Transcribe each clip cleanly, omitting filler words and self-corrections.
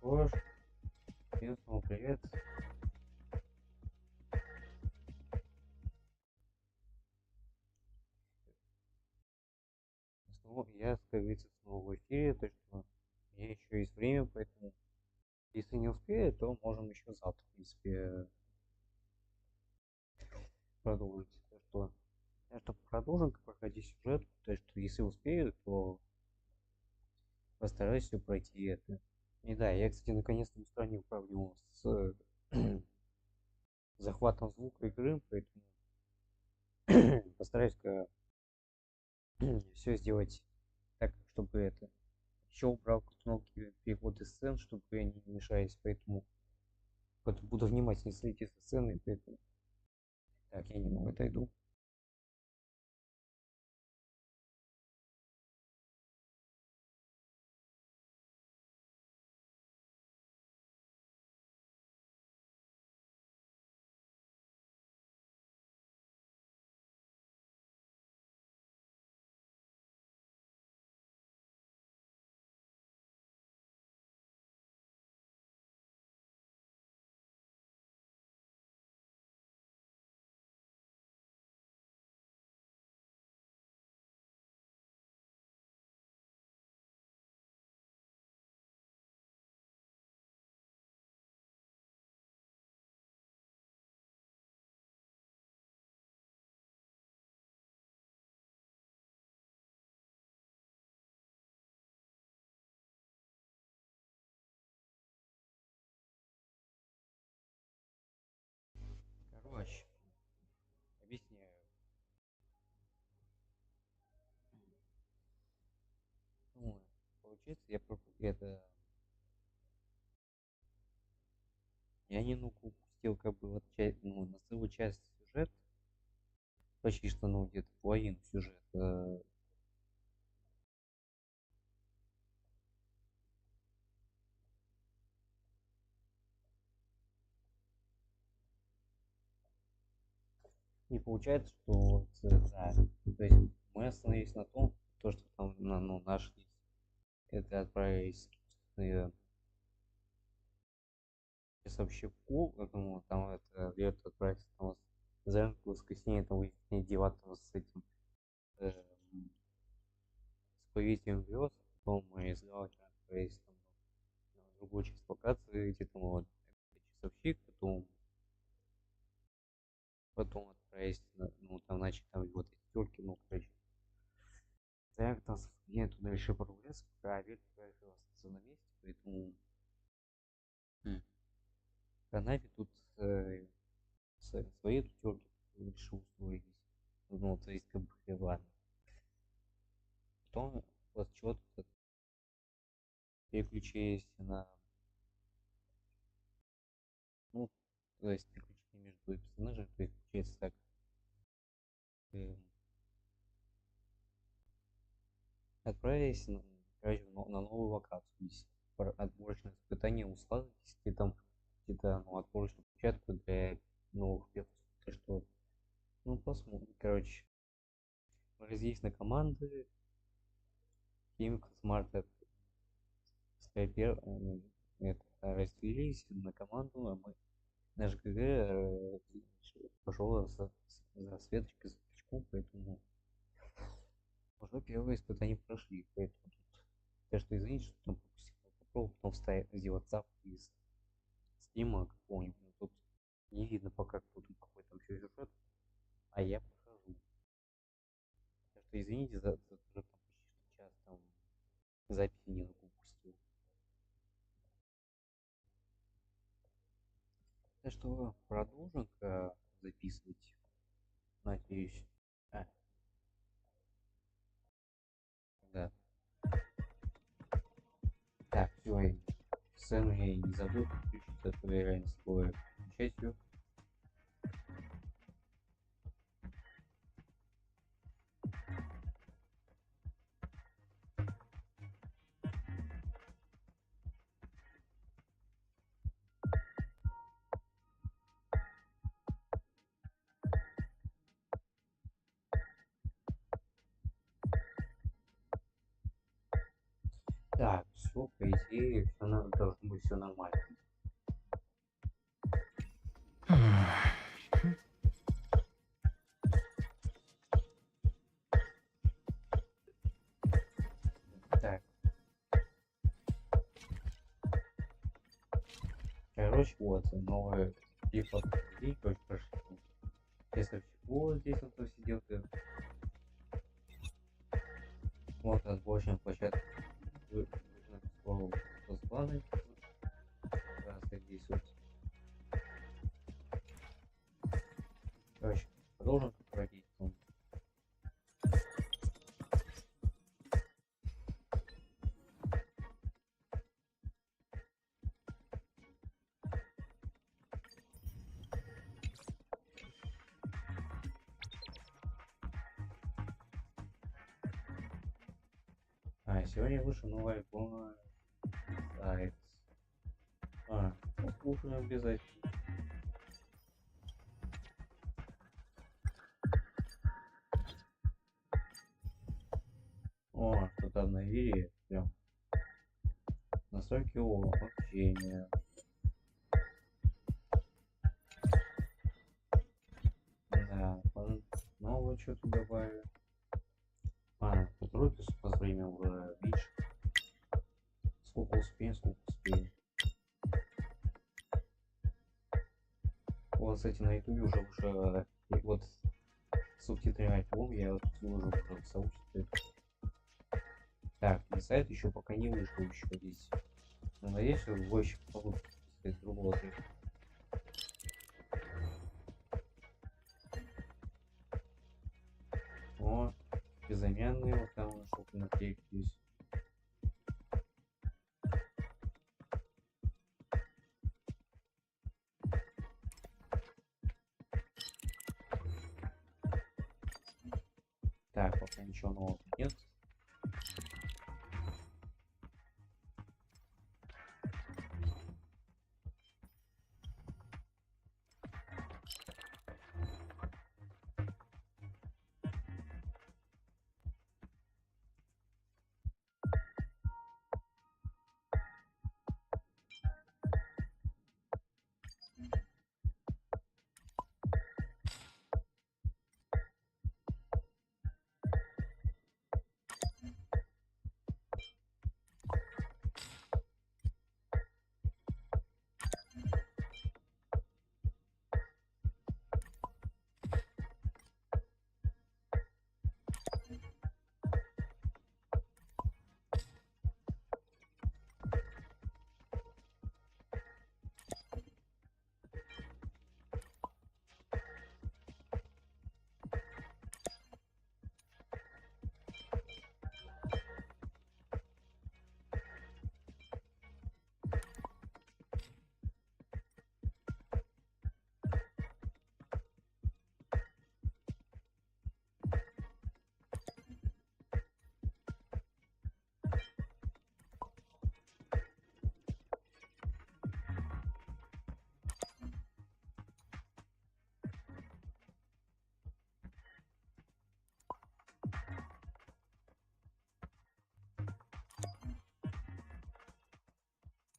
что ж, всем снова привет. Снова я, как говорится, снова в эфире, то есть у меня еще есть время, поэтому если не успею, то можем еще завтра, в принципе, продолжить. Так что продолжим проходить сюжет, то есть что если успею, то постараюсь все пройти это. И да, я, кстати, наконец-то устранил проблему с захватом звука игры, поэтому постараюсь все сделать так, чтобы это еще убрал кнопки перевода сцен, чтобы они не мешались, поэтому буду внимательно следить за сценой, поэтому так, я немного отойду. Короче, объясняю. Ну, получается, я немного упустил как бы вот часть, ну, на целую часть сюжет, почти что, ну, где-то половину сюжета. И получается, что вот, да, то есть мы остановились на том, то, что там, ну, нашли, это отправились сообщику, этому, там, это, где-то отправиться, там, Зарянки, Воскресенья, там, выяснить дела там с этим, с повелителем грез, потом мы из Галки отправились там, на другую часть локации, где там вот часовщик, потом отправились, ну, там, начали там вот эти тёлки, ну, короче, так, там, я туда решил прогуляться, пока Риль решил остаться на месте, поэтому в канаве тут свои тёлки решил устроить, ну, то есть, как бы, ладно. Потом вот чего-то переключились на, ну, то есть переключение между персонажами, то есть получается так, э, отправились на, короче, на новую локацию, здесь отборочное испытание у сладости, там где-то, ну, отборочную площадку для новых персонажей, так что, ну, посмотрим, короче, мы разделились на команды, Химик, Смарт, Скайпер, это, разделились на команду, а мы наш ГГ пошел за Светочкой, за Печком, поэтому уже первое испытание прошли. Поэтому тут, так что извините, что там пропустил. Попробовал потом вставить, сделать зап из стрима какого-нибудь. Но тут не видно пока, кто тут какой там еще сюжет, а я прохожу. Так что извините за уже там почти час там записи не упустил. Так что продолжим записывать. Надеюсь. А, да. Так, все, сцену я не забыл включить, а то я реально забыл включать ее. Так, все, все, по идее, должно быть все нормально. Так. Короче, вот, новая типа очень хорошо. Если всего здесь вот все делает. Вот отборочная площадка. Планы. Раз здесь вот. Короче, продолжим проводить. Сегодня вышел новый альбом сайт. Слушаем обязательно. О, тут обновили прям настройки общения. Да, новое что-то добавили. Тройку по времени уже, видишь, сколько успеем. Вот, кстати, на ютубе уже вот субтитрировать альбом я вот выложу уже в сообществе. Так, на сайт еще пока не вышел еще здесь. Но надеюсь, что больше получится другого трека. О, безымянные вот там нашел наклейки здесь. Так, пока ничего нового нет.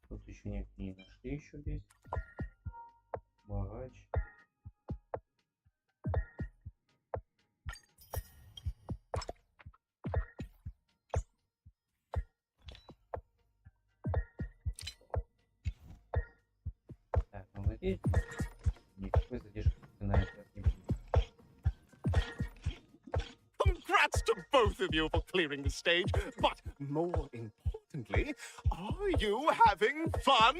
Тут еще нет, не нашли еще здесь. Багач. Так, ну надеюсь, никакой задержки на это не будет. Congrats to both of you for clearing the stage, but more importantly, are you having fun?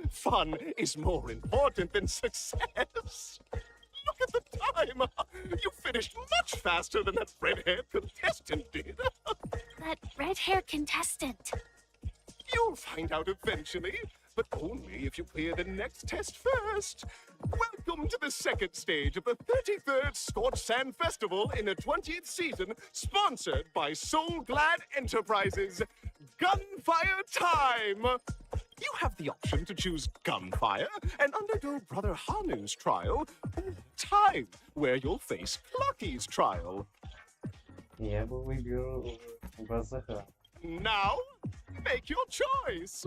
Fun is more important than success. Look at the time. You finished much faster than that red-haired contestant did. That red-haired contestant. You'll find out eventually, but only if you clear the next test first. Welcome to the second stage of the 33rd Scorched Sand Festival in the 20th season, sponsored by Soul Glad Enterprises. Gunfire time! You have the option to choose gunfire and undergo Brother Hanu's trial, or time, where you'll face Lucky's trial. Я бы выбрал Базаха. Now, make your choice.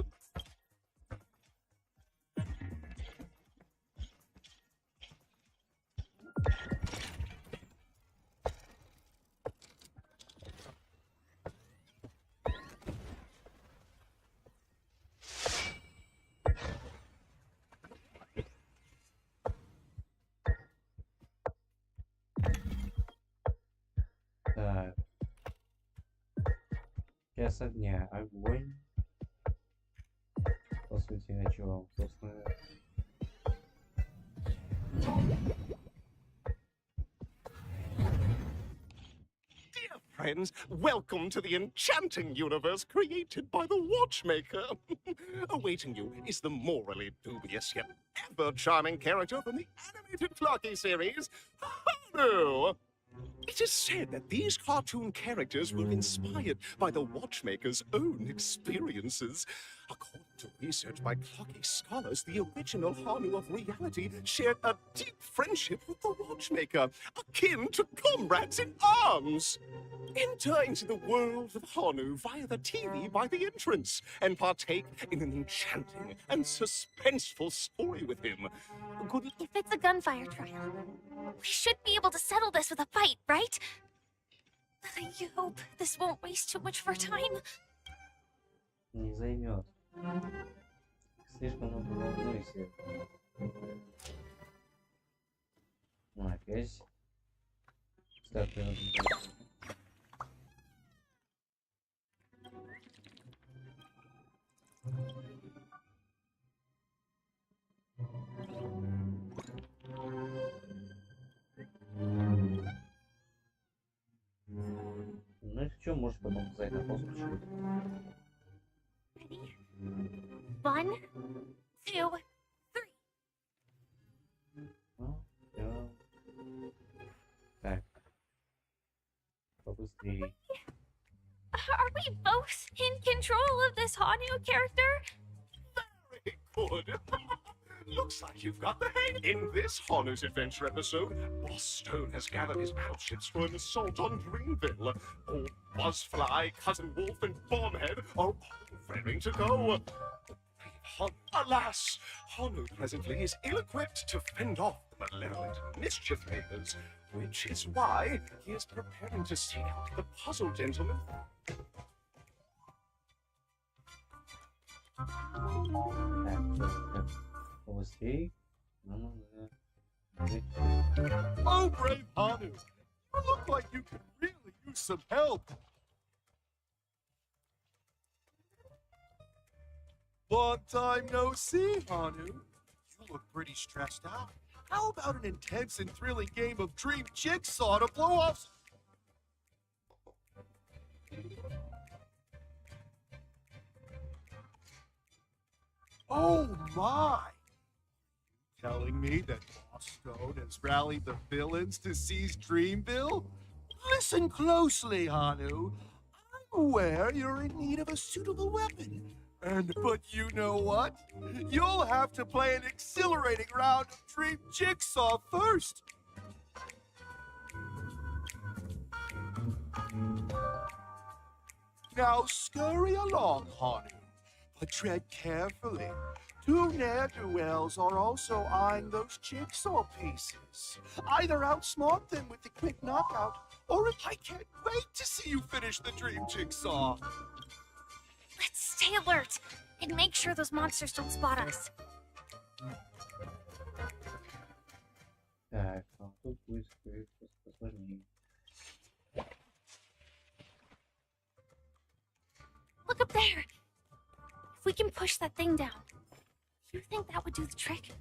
Так. Час огня. Огонь. По сути, о чем, собственно. Dear friends, welcome to the enchanting universe created by the Watchmaker. Awaiting you is the morally dubious yet ever charming character from the animated Flocky series, Hanu. It is said that these cartoon characters were inspired by the Watchmaker's own experiences. According to research by Clocky scholars, the original Hanu of reality shared a deep friendship with the Watchmaker, akin to comrades in arms. Enter into the world of Hanu via the TV by the entrance and partake in an enchanting and suspenseful story with him. Good luck. If it's a gunfire trial, we should be able to settle this with a fight, right? I hope this won't waste too much of our time. Не займет. Слишком много волнуйся. Ну, опять. Старт минуты. Ну и что, можешь потом сказать на паузу чуть-чуть. Ready? 1, 2, 3. Ну, всё. Так. Побыстрее. Are we both in control of this Hanu character? Very good. Looks like you've got the hang. In this Hanu's Adventure episode, Boss Stone has gathered his battleships for an assault on Dreamville. Old Buzzfly, Cousin Wolf, and Bombhead are all raring to go. Alas, Hanu presently is ill-equipped to fend off the malevolent mischief makers, which is why he is preparing to seek out the puzzle gentleman. Так, побыстрее. Ну, да. Oh, brave Hanu, you look like you could really use some help. Long time no see, Hanu. You look pretty stressed out. How about an intense and thrilling game of Dream Jigsaw to blow off? Oh my! Telling me that Boss Stone has rallied the villains to seize Dreamville? Listen closely, Hanu. I'm aware you're in need of a suitable weapon. But you know what? You'll have to play an exhilarating round of Dream Jigsaw first. Now scurry along, Hanu, but tread carefully. Two ne'er-do-wells are also eyeing those jigsaw pieces. Either outsmart them with the quick knockout, or I can't wait to see you finish the Dream Jigsaw. Let's stay alert and make sure those monsters don't spot us. Так, а тут будет посложнее. Look up there. If we can push that thing down, you think that would do the trick?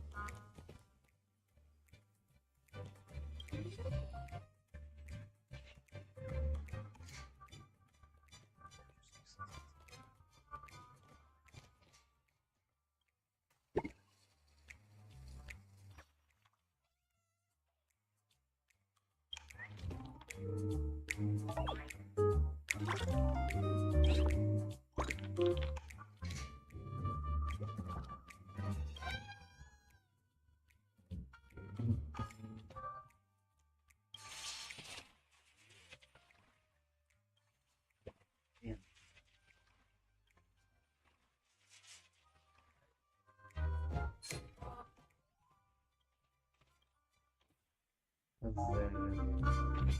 Зарянки.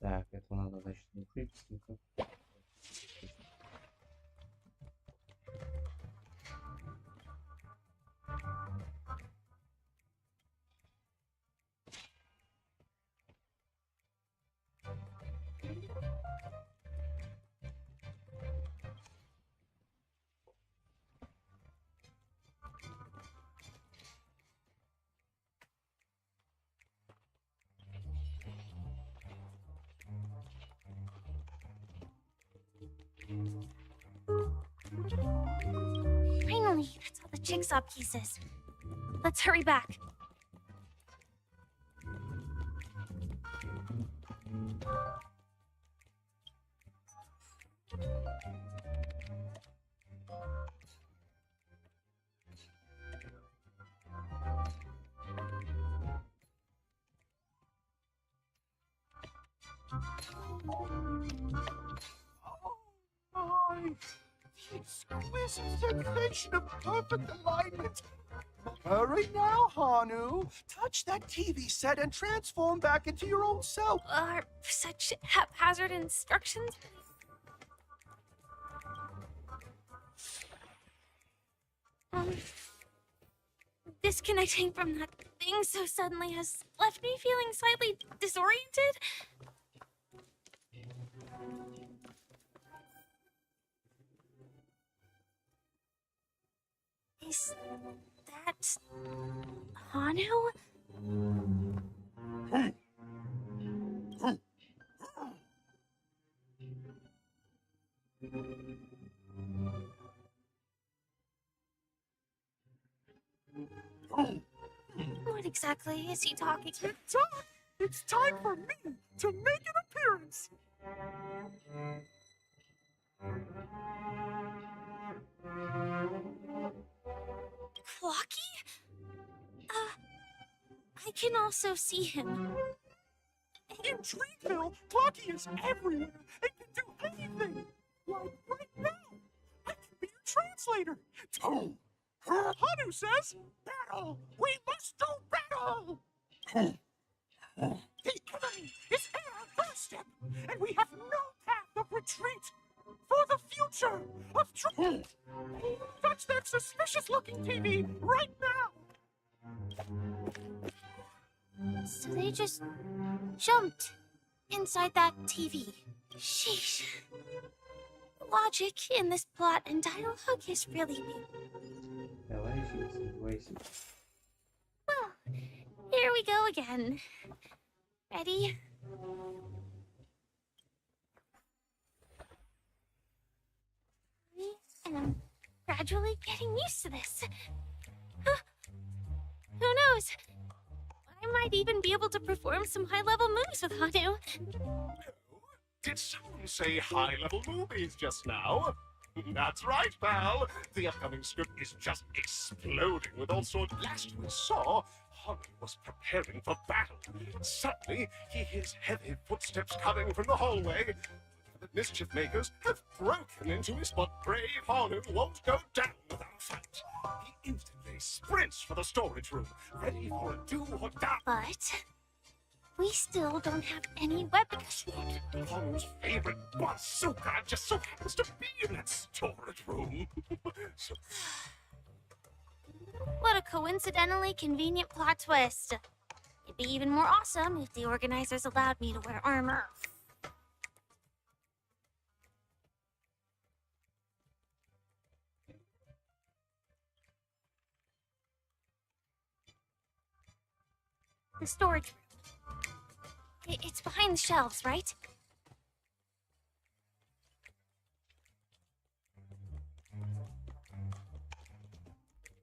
Так, это надо, значит, не быстренько. Finally, that's all the jigsaw pieces. Let's hurry back. My, the exquisite sensation of perfect alignment. Hurry now, Hanu. Touch that TV set and transform back into your old self. Are such haphazard instructions? Disconnecting from that thing so suddenly has left me feeling slightly disoriented. Is that Hanu? What exactly is he talking about? Tick-tock! It's time for me to make an appearance. Flocky? I can also see him. In Dreamville, Clocky is everywhere and can do anything. Like right now, I can be your translator. Hanu says, battle! We must do battle! The enemy is at our doorstep, and we have no path of retreat. For the future of truth. Touch that suspicious-looking TV right now. So they just jumped inside that TV. Sheesh. Logic in this plot and dialogue is really big. Well, here we go again. Ready? I am gradually getting used to this. Huh. Who knows? I might even be able to perform some high-level moves with Hanu. Did someone say high-level movies just now? That's right, pal. The upcoming script is just exploding with all sorts. Last we saw, Hanu was preparing for battle. Suddenly, he hears heavy footsteps coming from the hallway. The mischief makers have broken into his spot. Brave Hanu won't go down without a fight. He instantly sprints for the storage room, ready for a do or die. But we still don't have any weapons yet. Hanu's favorite bazooka just so happens to be in that storage room. So, What a coincidentally convenient plot twist. It'd be even more awesome if the organizers allowed me to wear armor. The storage room. It's behind the shelves, right?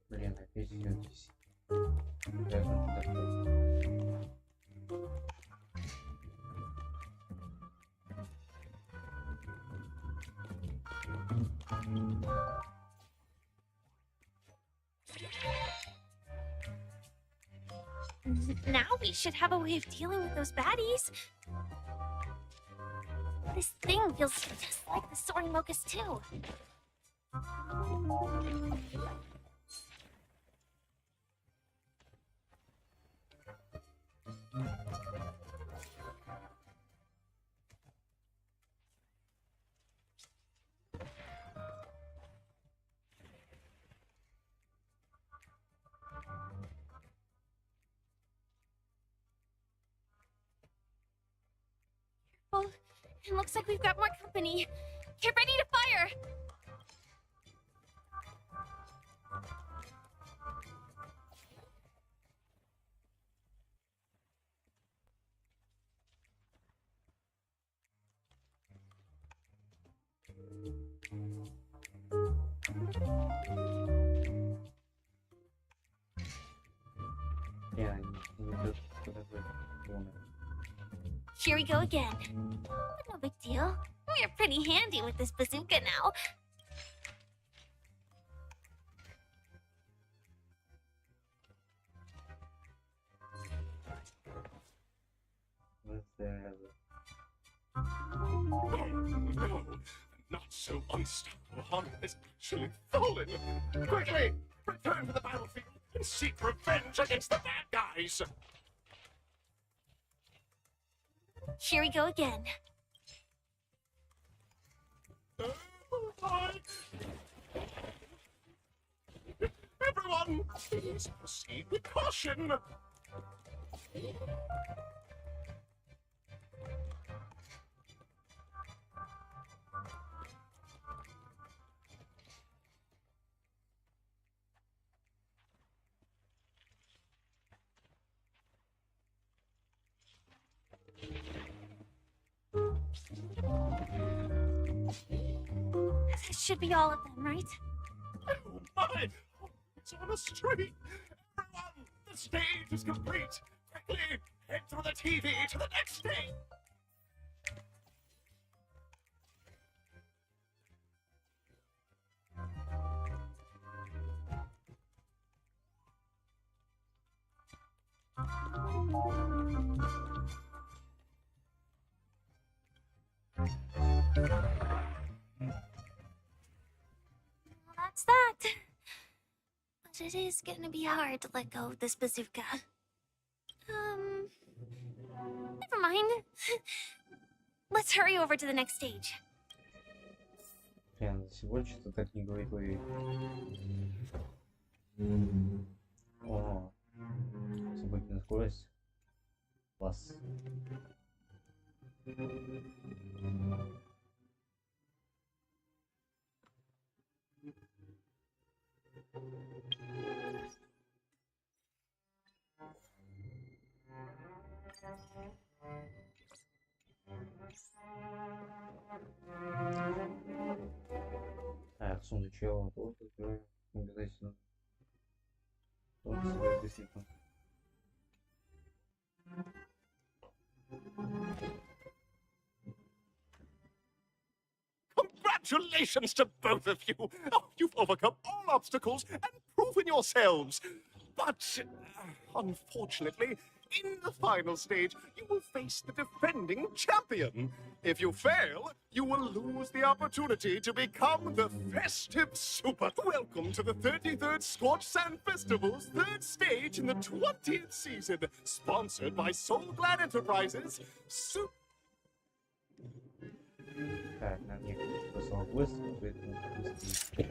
Блин, опять идётесь. Как он туда входит? Now we should have a way of dealing with those baddies. This thing feels just like the soaring locust too. Well, it looks like we've got more company. Get ready to fire! Я не идет подождать. Here we go again. But no big deal. We're pretty handy with this bazooka now. No, not so unstoppable. Honor is actually fallen. Quickly, return to the battlefield and seek revenge against the bad guys. Here we go again. Everyone, please proceed with caution. That should be all of them, right? Oh my! It's on a street! Everyone, the stage is complete! Quickly, head through the TV to the next stage! Well, that's that. But it is gonna be hard to let go of this bazooka. Never mind. Let's hurry over to the next stage. Прям всего что-то так не говорила ведь. О, субботняя скорость. Класс. Так, сундучок тоже откроем. Обязательно. Тоже собирать действительно. Congratulations to both of you! Oh, you've overcome all obstacles and proven yourselves! But, unfortunately, in the final stage, you will face the defending champion. If you fail, you will lose the opportunity to become the festive super. Welcome to the 33rd Scorched Sand Festival's third stage in the 20th season, sponsored by Soul Glad Enterprises. Так, нам некуда просто быстро, поэтому быстрее.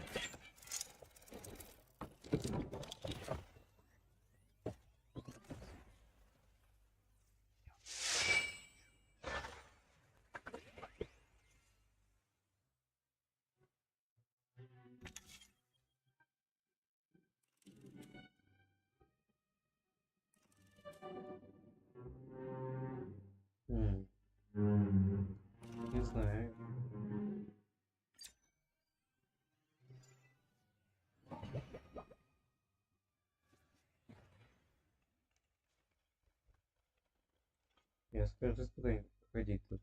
Не знаю. Я скажу, испытание проходить тут.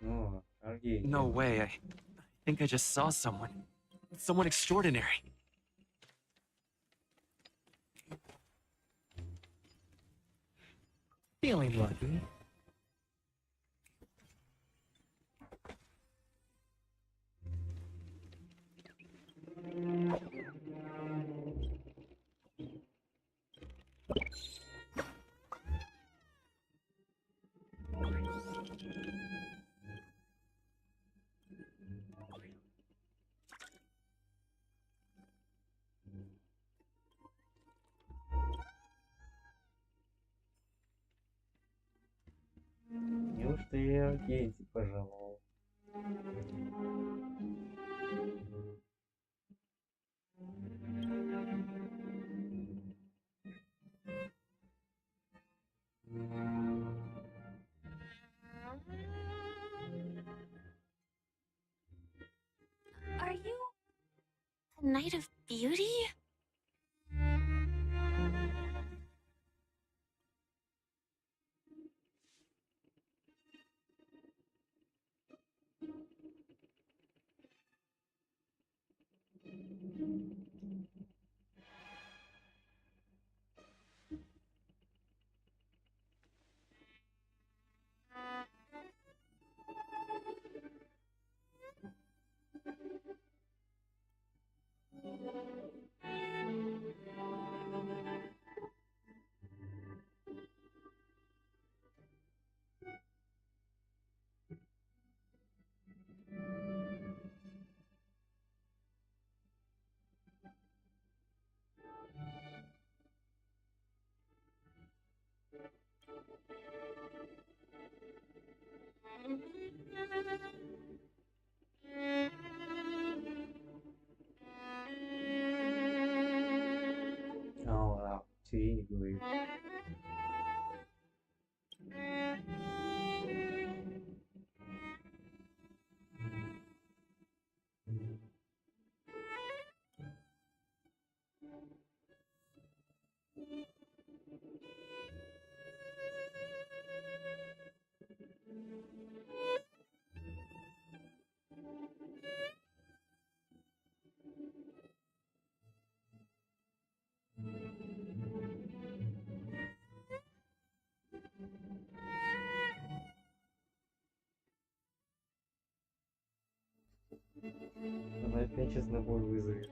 Ну, Аргей. No way. I think I just saw someone. Someone extraordinary. Feeling lucky. Генти пожаловал. Are you a knight of beauty? А, все не говорит. Она опять сейчас на бой вызовет.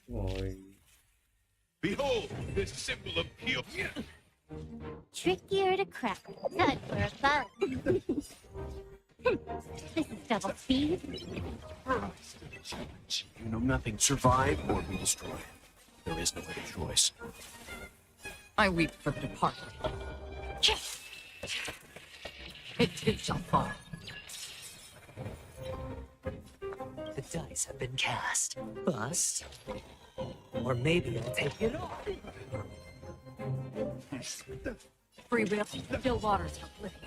Ой. Behold, this symbol of pure. Trickier to crack. Good for a bug. This is double speed. You know nothing. Survive or be destroyed. There is no other choice. I weep for the departed. It too shall fall. The dice have been cast. Bust. Or maybe I'll take it off. Free will, still waters for living.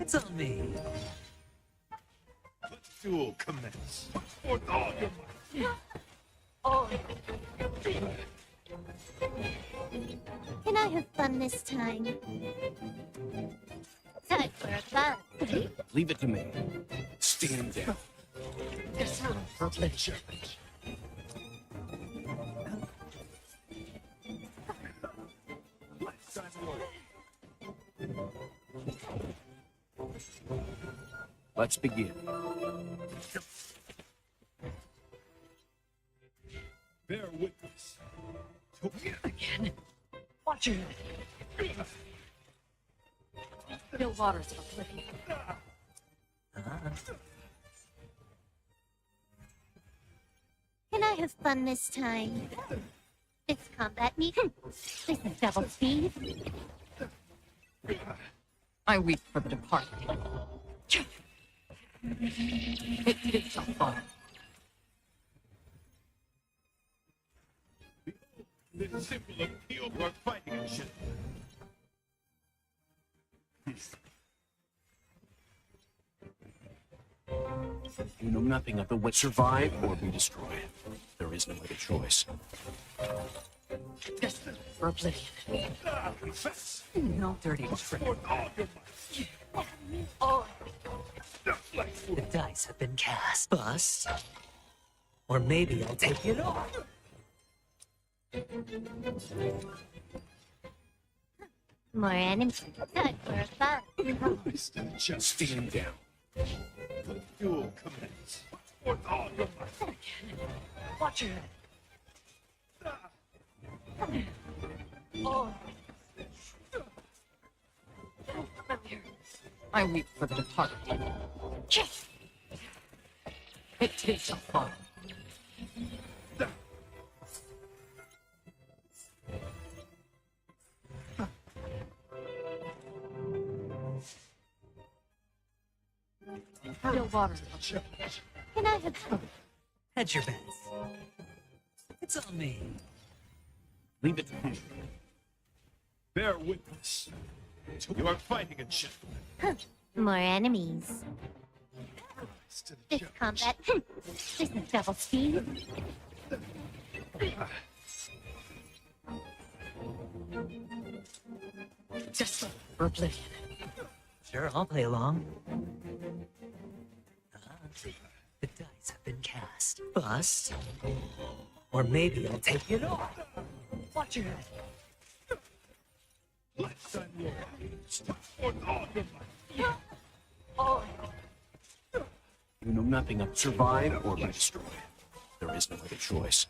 It's on me. Let the duel commence. For all your might. Oh, Can I have fun this time? Time for a bug. Leave it to me. Stand down. this for pleasure. Let's begin. Bear witness. Again. Watch it. Still waters for living. Can I have fun this time? It's combat meet. This is double speed. I weep for the departed. It too shall fall. This symbol of pure or fighting shit. You know nothing of the way. Survive or be destroyed. There is no other choice. Just for oblivion. Confess. No dirty trick. For all your might. Oh, Just like the dice have been cast. Bust. Or maybe I'll take it off. More enemies. Time for a bug. Christ and just Stand down. let the duel commence. For all your might. Watch it. Oh. Come here. I weep for the departed. It takes a fall. No water. Can I have some? Hedge your bets. It's on me. Leave it to me. Bear witness. You are fighting a gentleman. More enemies. To the This combat isn't double speed. Just for oblivion. Sure, I'll play along. The dice have been cast. Bust. Or maybe I'll take it all. Watch your head. Let's unload. Stop for all of my Oh, You know nothing of survive or be destroyed. There is no other choice.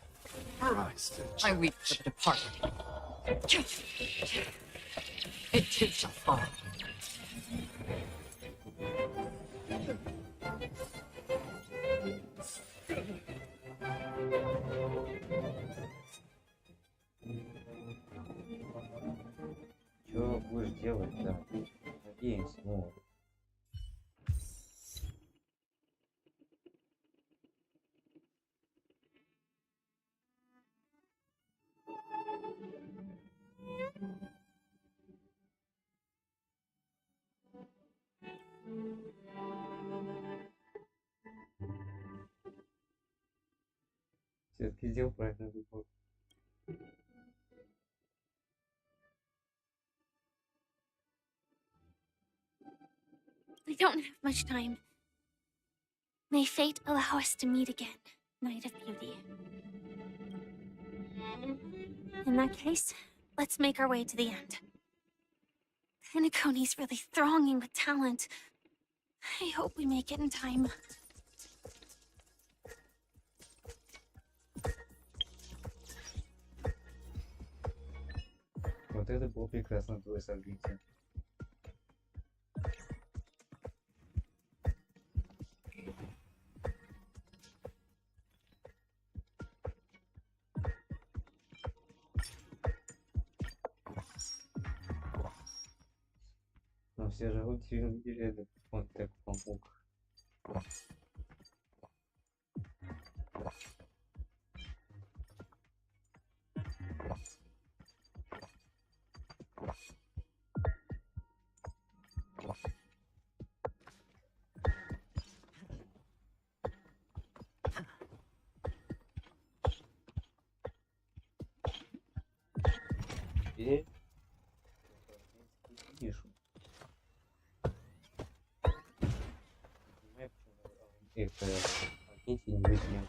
I weep for the departed. It takes a fall. Что будешь делать, да? Надеемся, ну. Все-таки сделал правильный выбор. We don't have much time. May fate allow us to meet again, Night of Beauty. In that case, let's make our way to the end. Penaconi's really thronging with talent. I hope we make it in time. Вот это было прекрасно, твое событие. Но все же вот видели этот вот так помог. Теперь пишу. Понимаю, почему это агенте не возьмем.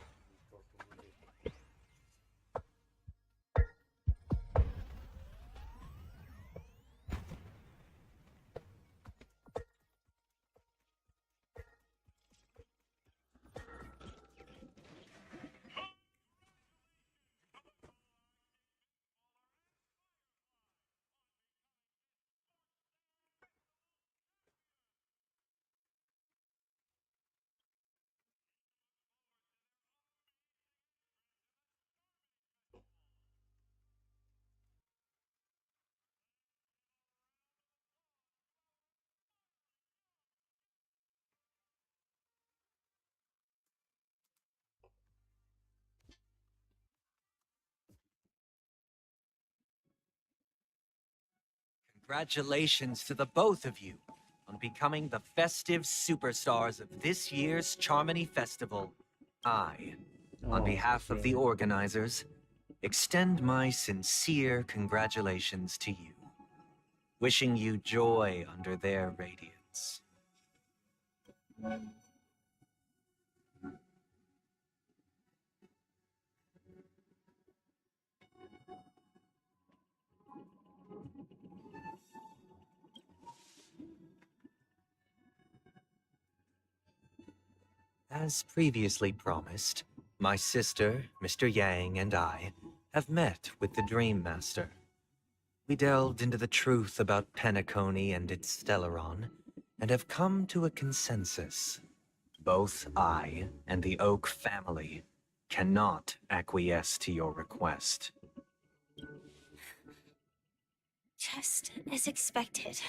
Congratulations to the both of you on becoming the festive superstars of this year's Charmony Festival. I, on behalf of the organizers, extend my sincere congratulations to you, wishing you joy under their radiance. As previously promised, my sister, Mr. Yang, and I have met with the Dream Master. We delved into the truth about Peniconii and its Stellaron, and have come to a consensus. Both I and the Oak family cannot acquiesce to your request. Just as expected.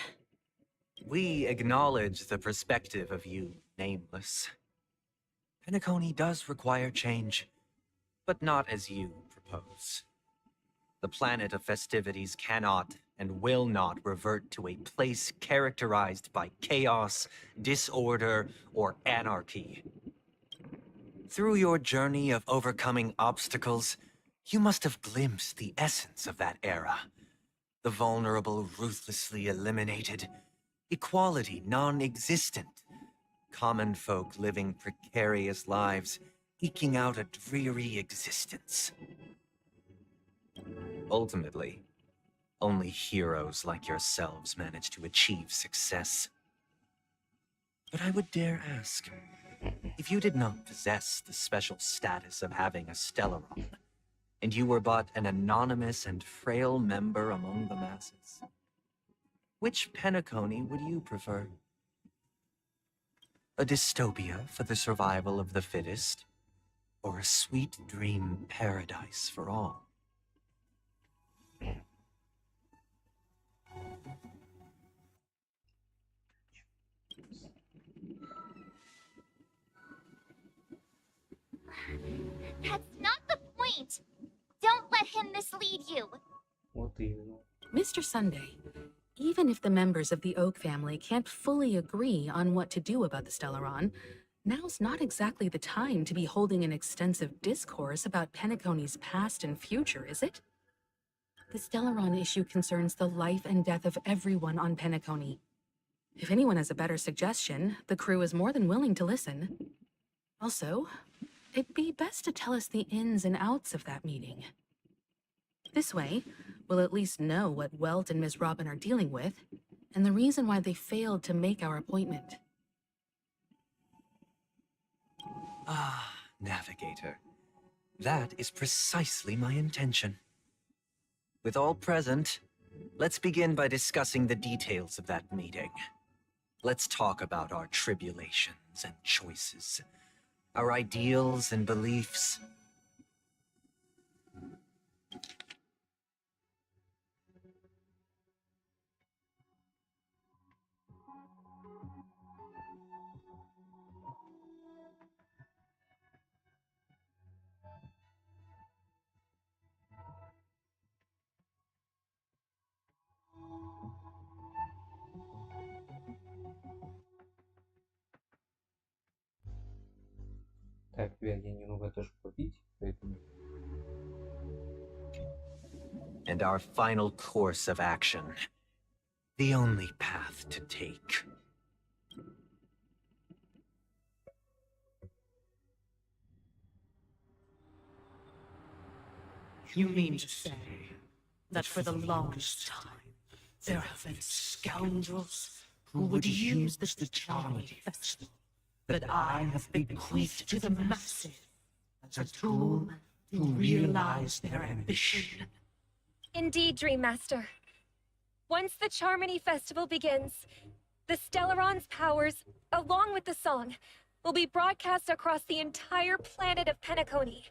We acknowledge the perspective of you, Nameless. Penaconi does require change, but not as you propose. The planet of festivities cannot and will not revert to a place characterized by chaos, disorder, or anarchy. Through your journey of overcoming obstacles, you must have glimpsed the essence of that era. The vulnerable ruthlessly eliminated, equality non-existent, common folk living precarious lives, eking out a dreary existence. Ultimately, only heroes like yourselves manage to achieve success. But I would dare ask, if you did not possess the special status of having a Stellaron, and you were but an anonymous and frail member among the masses, which Penaconi would you prefer? A dystopia for the survival of the fittest, or a sweet dream paradise for all? That's not the point! Don't let him mislead you! Вот именно. Mr. Sunday, even if the members of the Oak family can't fully agree on what to do about the Stellaron, now's not exactly the time to be holding an extensive discourse about Pennaconi's past and future, is it? The Stellaron issue concerns the life and death of everyone on Pennaconi. If anyone has a better suggestion, the crew is more than willing to listen. Also, it'd be best to tell us the ins and outs of that meeting. This way, we'll at least know what Welt and Ms. Robin are dealing with, and the reason why they failed to make our appointment. Ah, Navigator. That is precisely my intention. With all present, let's begin by discussing the details of that meeting. Let's talk about our tribulations and choices, our ideals and beliefs. Так, ребят, я немного тоже попить, поэтому... And our final course of action. The only path to take. You mean to say that for the longest time, there have been scoundrels who would use this charming festival that I have bequeathed to the masses as a tool to realize their ambition? Indeed, Dream Master. Once the Charmony Festival begins, the Stellaron's powers, along with the song, will be broadcast across the entire planet of Pennaconi.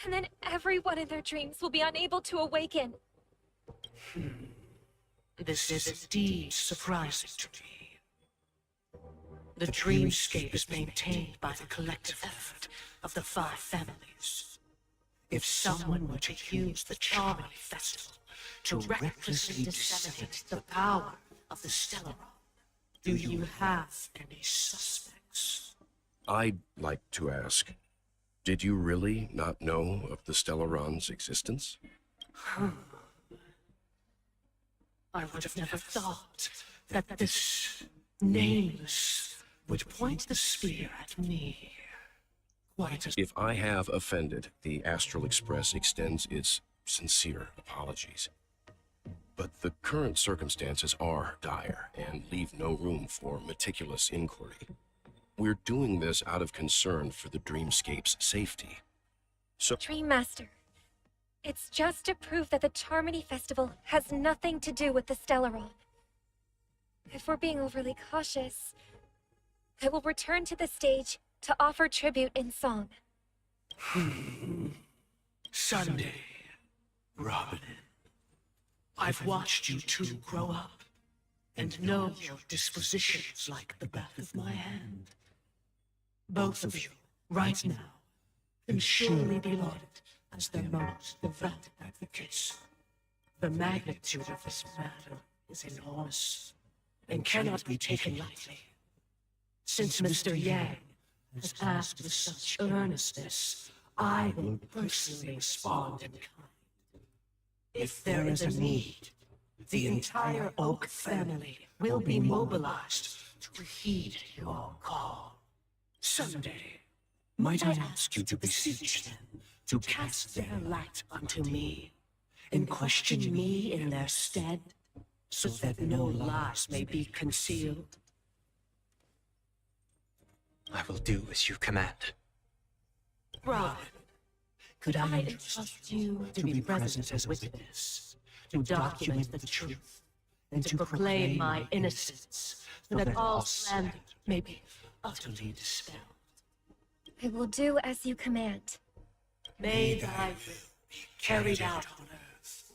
And then everyone in their dreams will be unable to awaken. This is indeed surprising to me. The dreamscape is maintained by the collective effort of the 5 families. If someone were to use the Charmony Festival to recklessly disseminate the power of the Stellaron, do you have any suspects? I'd like to ask, did you really not know of the Stellaron's existence? I would have never thought that this nameless would point the spear at me. Quite as If I have offended, the Astral Express extends its sincere apologies. But the current circumstances are dire and leave no room for meticulous inquiry. We're doing this out of concern for the Dreamscape's safety. So, Dream Master, it's just to prove that the Charmony Festival has nothing to do with the Stellaron. if we're being overly cautious, I will return to the stage to offer tribute in song. Sunday, Robin. I've watched you two grow up and know your dispositions like the back of my hand. Both of you, right now, can surely be lauded as the most devout advocates. The magnitude of this matter is enormous and cannot be taken lightly. Since Mr. Yang has asked with such earnestness, I will personally respond in kind. If there is a need, the entire Oak family will be mobilized to heed your call. Someday, might I ask you to beseech them to cast their light unto me, and question me in their stead, so that no lies may be concealed? I will do as you command. Robin, could I entrust you to be present as witness, to document the truth, and to proclaim my innocence, so that all slander may be utterly dispelled? I will do as you command. May thy will be carried out on earth,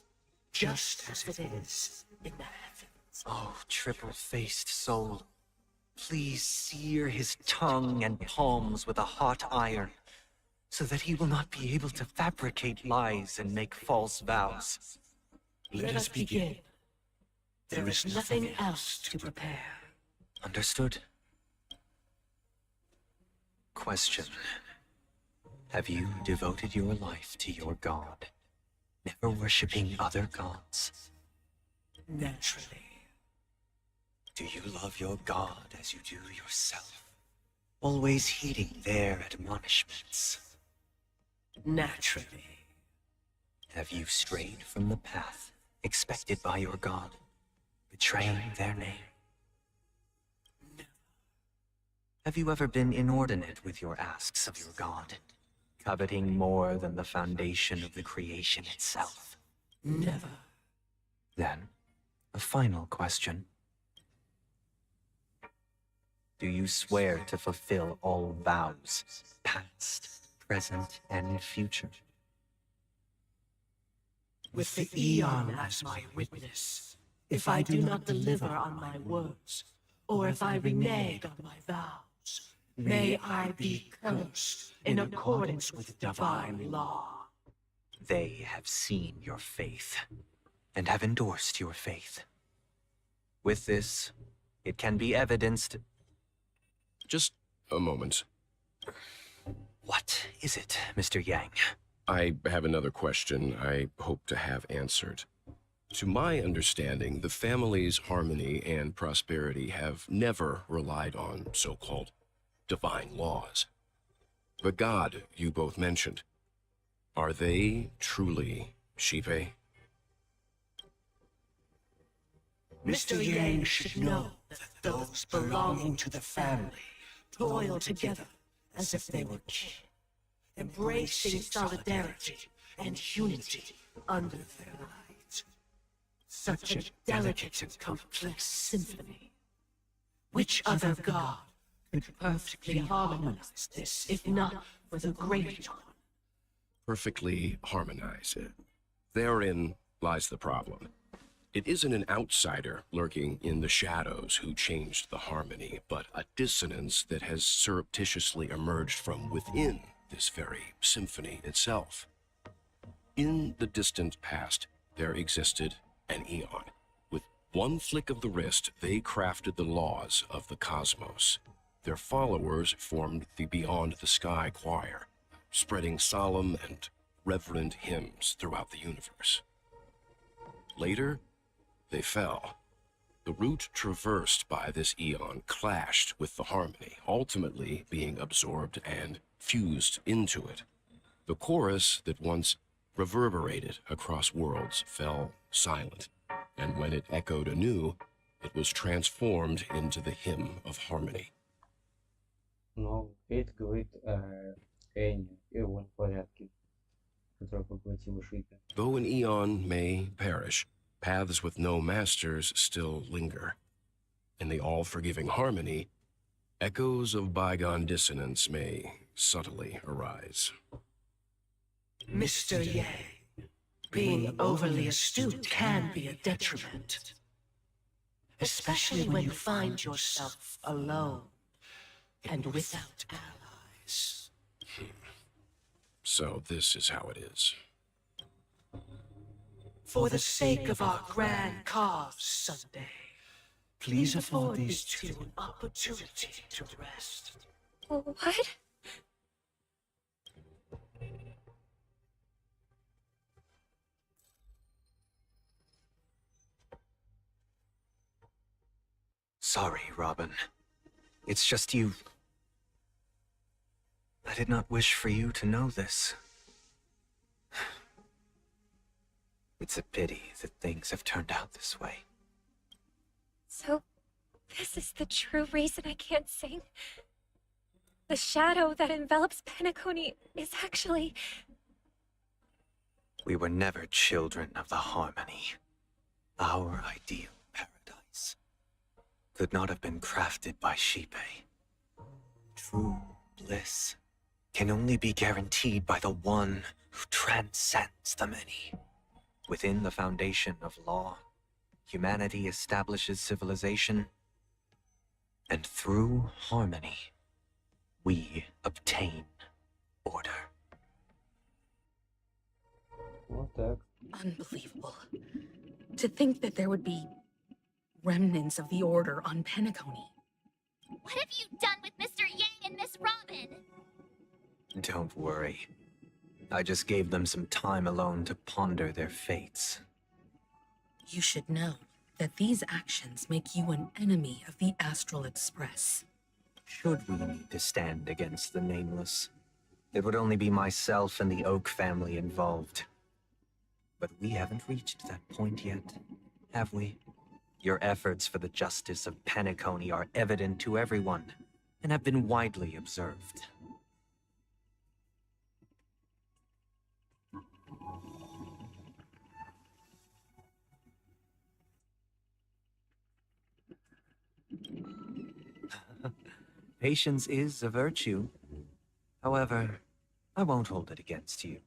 just as it is in the heavens. Oh, triple-faced soul, please sear his tongue and palms with a hot iron, so that he will not be able to fabricate lies and make false vows. Let us begin. There is nothing else to prepare. Understood. Question. Have you devoted your life to your god, never worshipping other gods? Naturally. Do you love your god as you do yourself, always heeding their admonishments? Naturally. Have you strayed from the path expected by your god, betraying their name? No. Have you ever been inordinate with your asks of your god, coveting more than the foundation of the creation itself? Never. Then, a final question. Do you swear to fulfill all vows, past, present, and future? With the Eon as my witness, if I do not deliver on my words, or if I renege on my vows, may I be cursed in accordance with divine law. They have seen your faith, and have endorsed your faith. With this, it can be evidenced. Just a moment. What is it, Mr. Yang? I have another question I hope to have answered. To my understanding, the family's harmony and prosperity have never relied on so-called divine laws. The god you both mentioned, are they truly Shipe? Mr. Yang should know that those belonging to the family toil together as if they were kin, embracing solidarity and unity under their light. Such a delicate and complex symphony. Which other god could perfectly harmonize this, if not for the Great One? Perfectly harmonize it. Therein lies the problem. It isn't an outsider lurking in the shadows who changed the harmony, but a dissonance that has surreptitiously emerged from within this very symphony itself. In the distant past, there existed an Eon. With one flick of the wrist, they crafted the laws of the cosmos. Their followers formed the Beyond the Sky Choir, spreading solemn and reverent hymns throughout the universe. Later, they fell. The route traversed by this Eon clashed with the harmony, ultimately being absorbed and fused into it. The chorus that once reverberated across worlds fell silent, and when it echoed anew, it was transformed into the hymn of harmony. Но Кейт говорит о Эйне и его порядке, который поглотил Шипе. Though an Eon may perish, paths with no masters still linger. in the all-forgiving harmony, echoes of bygone dissonance may subtly arise. Mr. Ye, being overly astute can be a detriment. Especially when you find yourself alone and without allies. So this is how it is. For the sake of our grand cause Sunday, please afford these two an opportunity to rest. What? Sorry, Robin. It's just you. I did not wish for you to know this. It's a pity that things have turned out this way. So, this is the true reason I can't sing? The shadow that envelops Peniconii is actually... We were never children of the harmony. Our ideal paradise could not have been crafted by Shipe. True bliss can only be guaranteed by the one who transcends the many. Within the foundation of law, humanity establishes civilization, and through harmony, we obtain order. Вот так. Unbelievable. To think that there would be remnants of the Order on Peniconii. What have you done with Mr. Yang and Miss Robin? Don't worry. I just gave them some time alone to ponder their fates. You should know that these actions make you an enemy of the Astral Express. Should we need to stand against the Nameless, it would only be myself and the Oak family involved. But we haven't reached that point yet, have we? Your efforts for the justice of Peniconii are evident to everyone, and have been widely observed. Patience is a virtue. However, I won't hold it against you.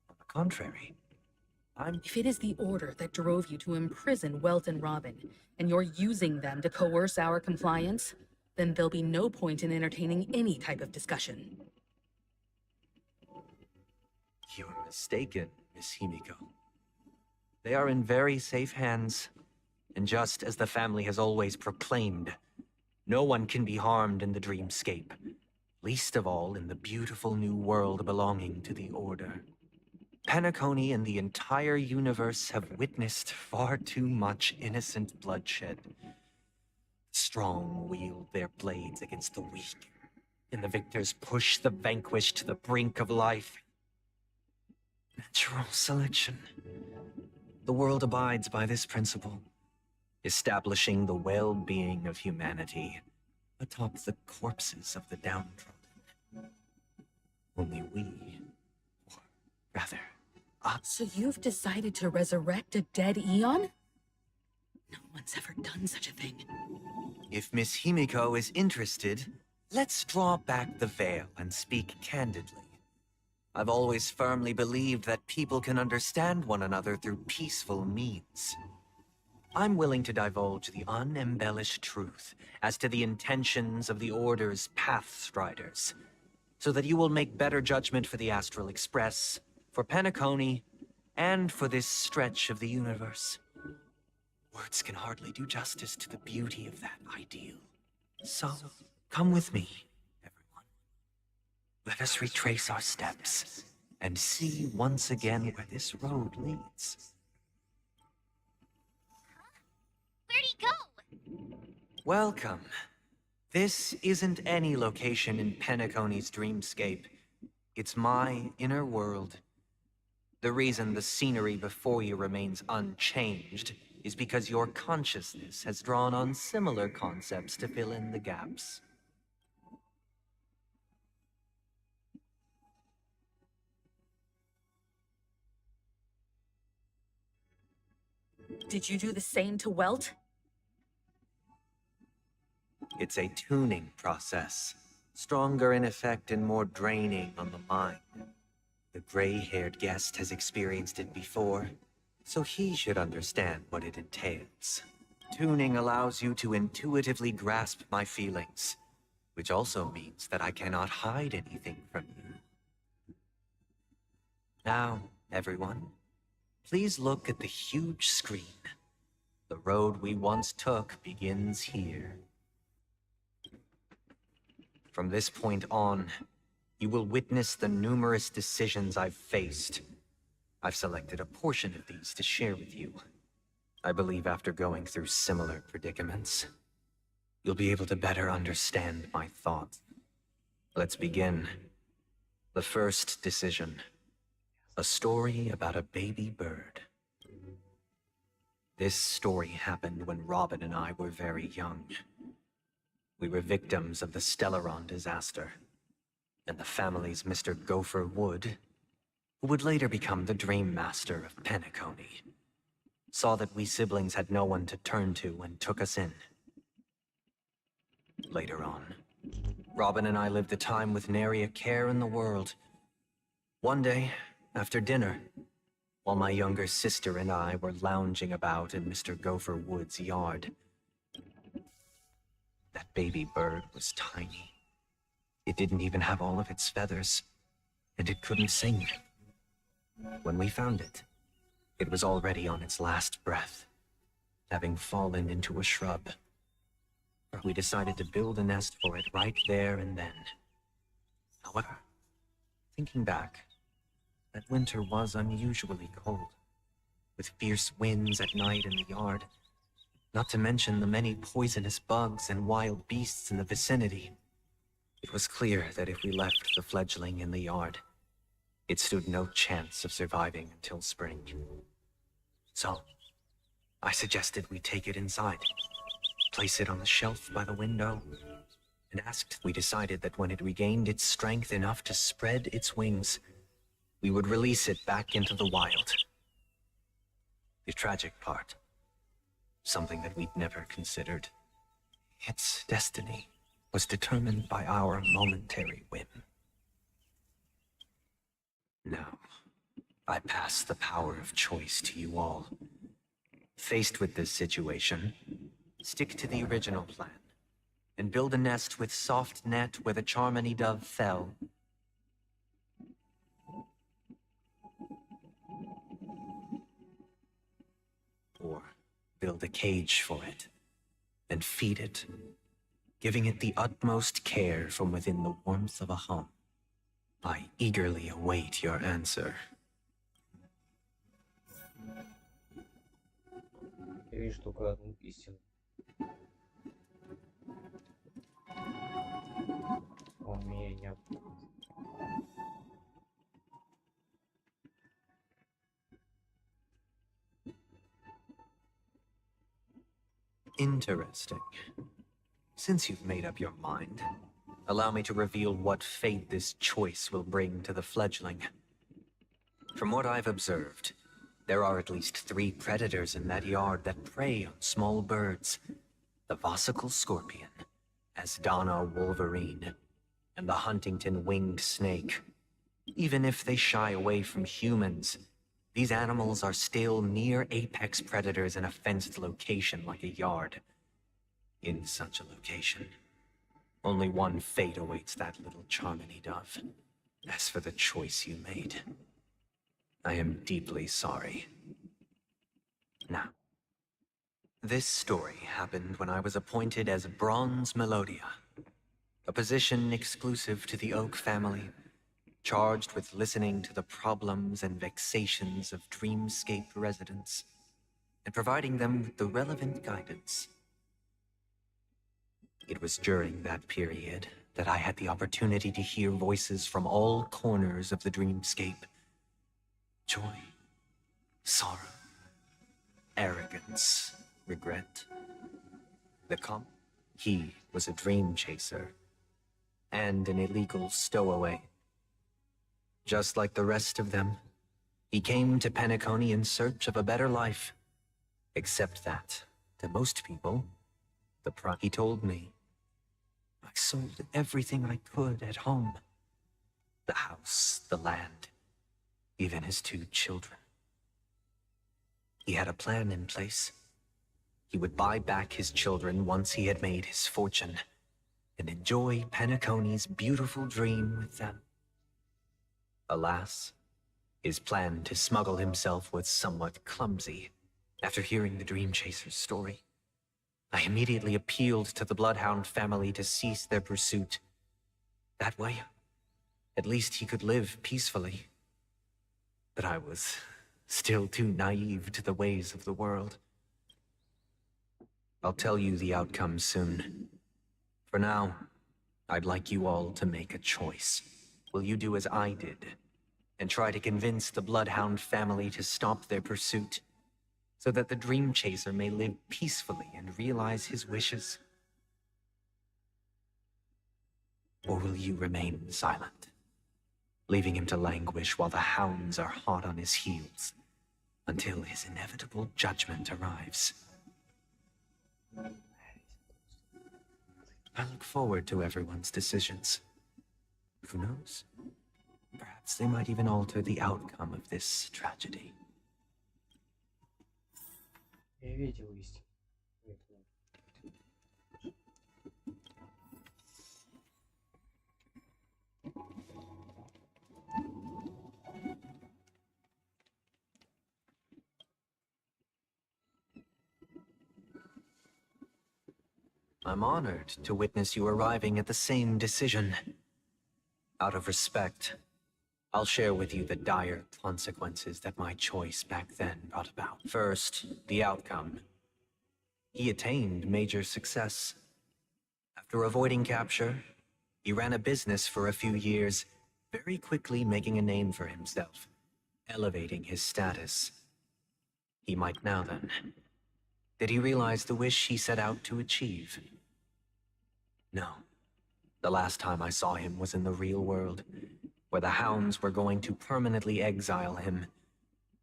On the contrary, If it is the Order that drove you to imprison Welt and Robin, and you're using them to coerce our compliance, then there'll be no point in entertaining any type of discussion. You're mistaken, Miss Himiko. They are in very safe hands, and just as the family has always proclaimed, no one can be harmed in the dreamscape, least of all in the beautiful new world belonging to the Order. Peniconii and the entire universe have witnessed far too much innocent bloodshed. The strong wield their blades against the weak, and the victors push the vanquished to the brink of life. Natural selection. The world abides by this principle, establishing the well-being of humanity atop the corpses of the downtrodden. Only we, or rather, So you've decided to resurrect a dead Eon? No one's ever done such a thing. if Miss Himiko is interested, let's draw back the veil and speak candidly. I've always firmly believed that people can understand one another through peaceful means. I'm willing to divulge the unembellished truth as to the intentions of the Order's Pathstriders, so that you will make better judgment for the Astral Express, for Peniconii, and for this stretch of the universe. Words can hardly do justice to the beauty of that ideal. So, come with me, everyone. Let us retrace our steps, and see once again where this road leads. Where'd he go? Welcome. This isn't any location in Peniconie's dreamscape. It's my inner world. The reason the scenery before you remains unchanged is because your consciousness has drawn on similar concepts to fill in the gaps. Did you do the same to Welt? It's a tuning process, stronger in effect and more draining on the mind. The gray-haired guest has experienced it before, so he should understand what it entails. Tuning allows you to intuitively grasp my feelings, which also means that I cannot hide anything from you. Now, everyone, please look at the huge screen. The road we once took begins here. From this point on, you will witness the numerous decisions I've faced. I've selected a portion of these to share with you. I believe after going through similar predicaments, you'll be able to better understand my thoughts. Let's begin. The first decision. A story about a baby bird. This story happened when Robin and I were very young. We were victims of the Stellaron disaster, and the family's Mr. Gopher Wood, who would later become the Dream Master of Penaconii, saw that we siblings had no one to turn to and took us in. Later on, Robin and I lived a time with nary a care in the world. One day, after dinner, while my younger sister and I were lounging about in Mr. Gopher Wood's yard, that baby bird was tiny. It didn't even have all of its feathers, and it couldn't sing. When we found it, it was already on its last breath, having fallen into a shrub. We decided to build a nest for it right there and then. However, thinking back, that winter was unusually cold, with fierce winds at night in the yard, not to mention the many poisonous bugs and wild beasts in the vicinity. It was clear that if we left the fledgling in the yard, it stood no chance of surviving until spring. So, I suggested we take it inside, place it on the shelf by the window, and asked. We decided that when it regained its strength enough to spread its wings, we would release it back into the wild. The tragic part, something that we'd never considered, its destiny was determined by our momentary whim. Now, I pass the power of choice to you all. Faced with this situation, stick to the original plan and build a nest with soft net where the Charmony dove fell. Or build a cage for it and feed it, giving it the utmost care from within the warmth of a home. I eagerly await your answer. Я вижу только одну истину. Он меня не обидит. Interesting. Since you've made up your mind, allow me to reveal what fate this choice will bring to the fledgling. From what I've observed, there are at least 3 predators in that yard that prey on small birds. The Vossical Scorpion, Asdana Wolverine, and the Huntington Winged Snake. Even if they shy away from humans, these animals are still near apex predators in a fenced location like a yard. In such a location, only one fate awaits that little Charmony dove. As for the choice you made, I am deeply sorry. Now, this story happened when I was appointed as Bronze Melodia, a position exclusive to the Oak family, charged with listening to the problems and vexations of Dreamscape residents and providing them with the relevant guidance. It was during that period that I had the opportunity to hear voices from all corners of the Dreamscape. Joy, sorrow, arrogance, regret. He was a dream chaser and an illegal stowaway. Just like the rest of them, he came to Penaconii in search of a better life. Except that, to most people, he told me, I sold everything I could at home. The house, the land, even his 2 children. He had a plan in place. He would buy back his children once he had made his fortune, and enjoy Penaconi's beautiful dream with them. Alas, his plan to smuggle himself was somewhat clumsy. After hearing the Dream Chaser's story, I immediately appealed to the Bloodhound family to cease their pursuit. That way, at least he could live peacefully. But I was still too naive to the ways of the world. I'll tell you the outcome soon. For now, I'd like you all to make a choice. Will you do as I did, and try to convince the Bloodhound family to stop their pursuit, so that the Dream Chaser may live peacefully and realize his wishes? Or will you remain silent, leaving him to languish while the hounds are hot on his heels, until his inevitable judgment arrives? I look forward to everyone's decisions. Who knows? Perhaps they might even alter the outcome of this tragedy. Я видел истину. Поэтому... I'm honored to witness you arriving at the same decision. Out of respect, I'll share with you the dire consequences that my choice back then brought about. First, the outcome. He attained major success. After avoiding capture, he ran a business for a few years, very quickly making a name for himself, elevating his status. He might now then. Did he realize the wish he set out to achieve? No. The last time I saw him was in the real world, where the hounds were going to permanently exile him,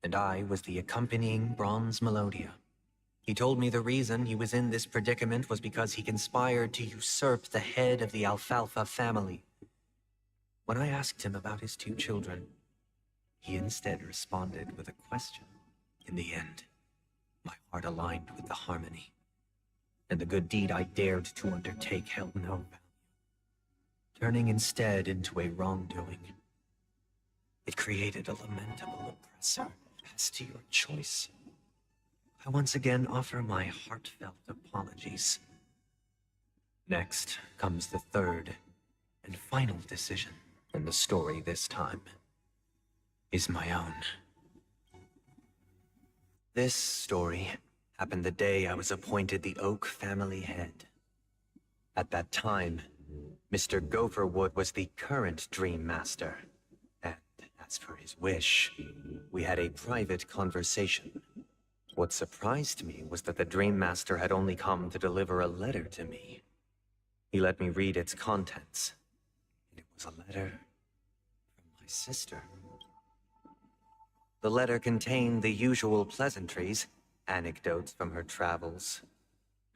and I was the accompanying bronze Melodia. He told me the reason he was in this predicament was because he conspired to usurp the head of the Alfalfa family. When I asked him about his 2 children, he instead responded with a question. In the end, my heart aligned with the harmony, and the good deed I dared to undertake held no value, turning instead into a wrongdoing. It created a lamentable oppressor. As to your choice, I once again offer my heartfelt apologies. Next comes the third and final decision, and the story this time is my own. This story happened the day I was appointed the Oak family head. At that time, Mr. Gopherwood was the current Dream Master, and as for his wish, we had a private conversation. What surprised me was that the Dream Master had only come to deliver a letter to me. He let me read its contents, and it was a letter from my sister. The letter contained the usual pleasantries, anecdotes from her travels.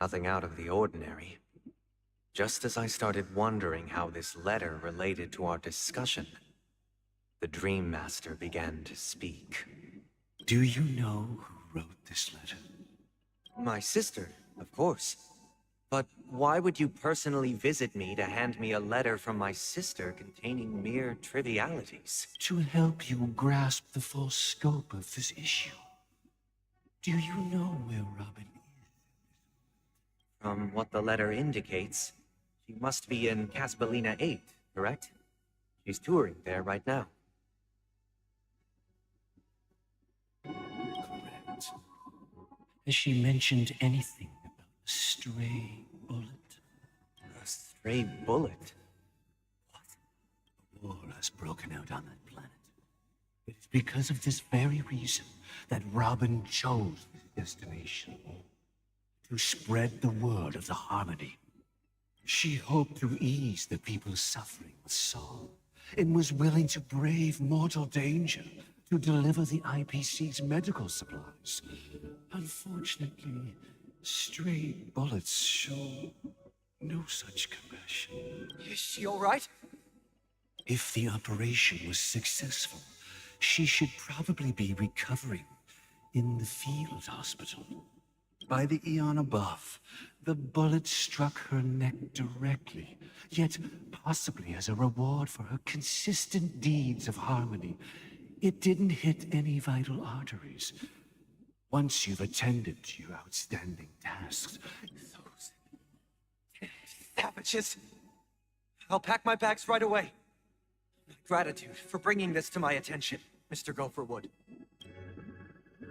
Nothing out of the ordinary. Just as I started wondering how this letter related to our discussion, the Dream Master began to speak. Do you know who wrote this letter? My sister, of course. But why would you personally visit me to hand me a letter from my sister containing mere trivialities? To help you grasp the full scope of this issue. Do you know where Robin is? From what the letter indicates, she must be in Caspelina 8, correct? She's touring there right now. Correct. Has she mentioned anything about a stray bullet? A stray bullet? What? A war has broken out on that planet. It is because of this very reason that Robin chose this destination. To spread the word of the harmony. She hoped to ease the people's suffering with song, and was willing to brave mortal danger to deliver the IPC's medical supplies. Unfortunately, stray bullets show no such compassion. flesh. Is she all right? If the operation was successful, she should probably be recovering in the field hospital. By the eon above, the bullet struck her neck directly, yet possibly as a reward for her consistent deeds of harmony, it didn't hit any vital arteries. Once you've attended to your outstanding tasks, Those savages. I'll pack my bags right away. Gratitude for bringing this to my attention, Mr. Gopherwood.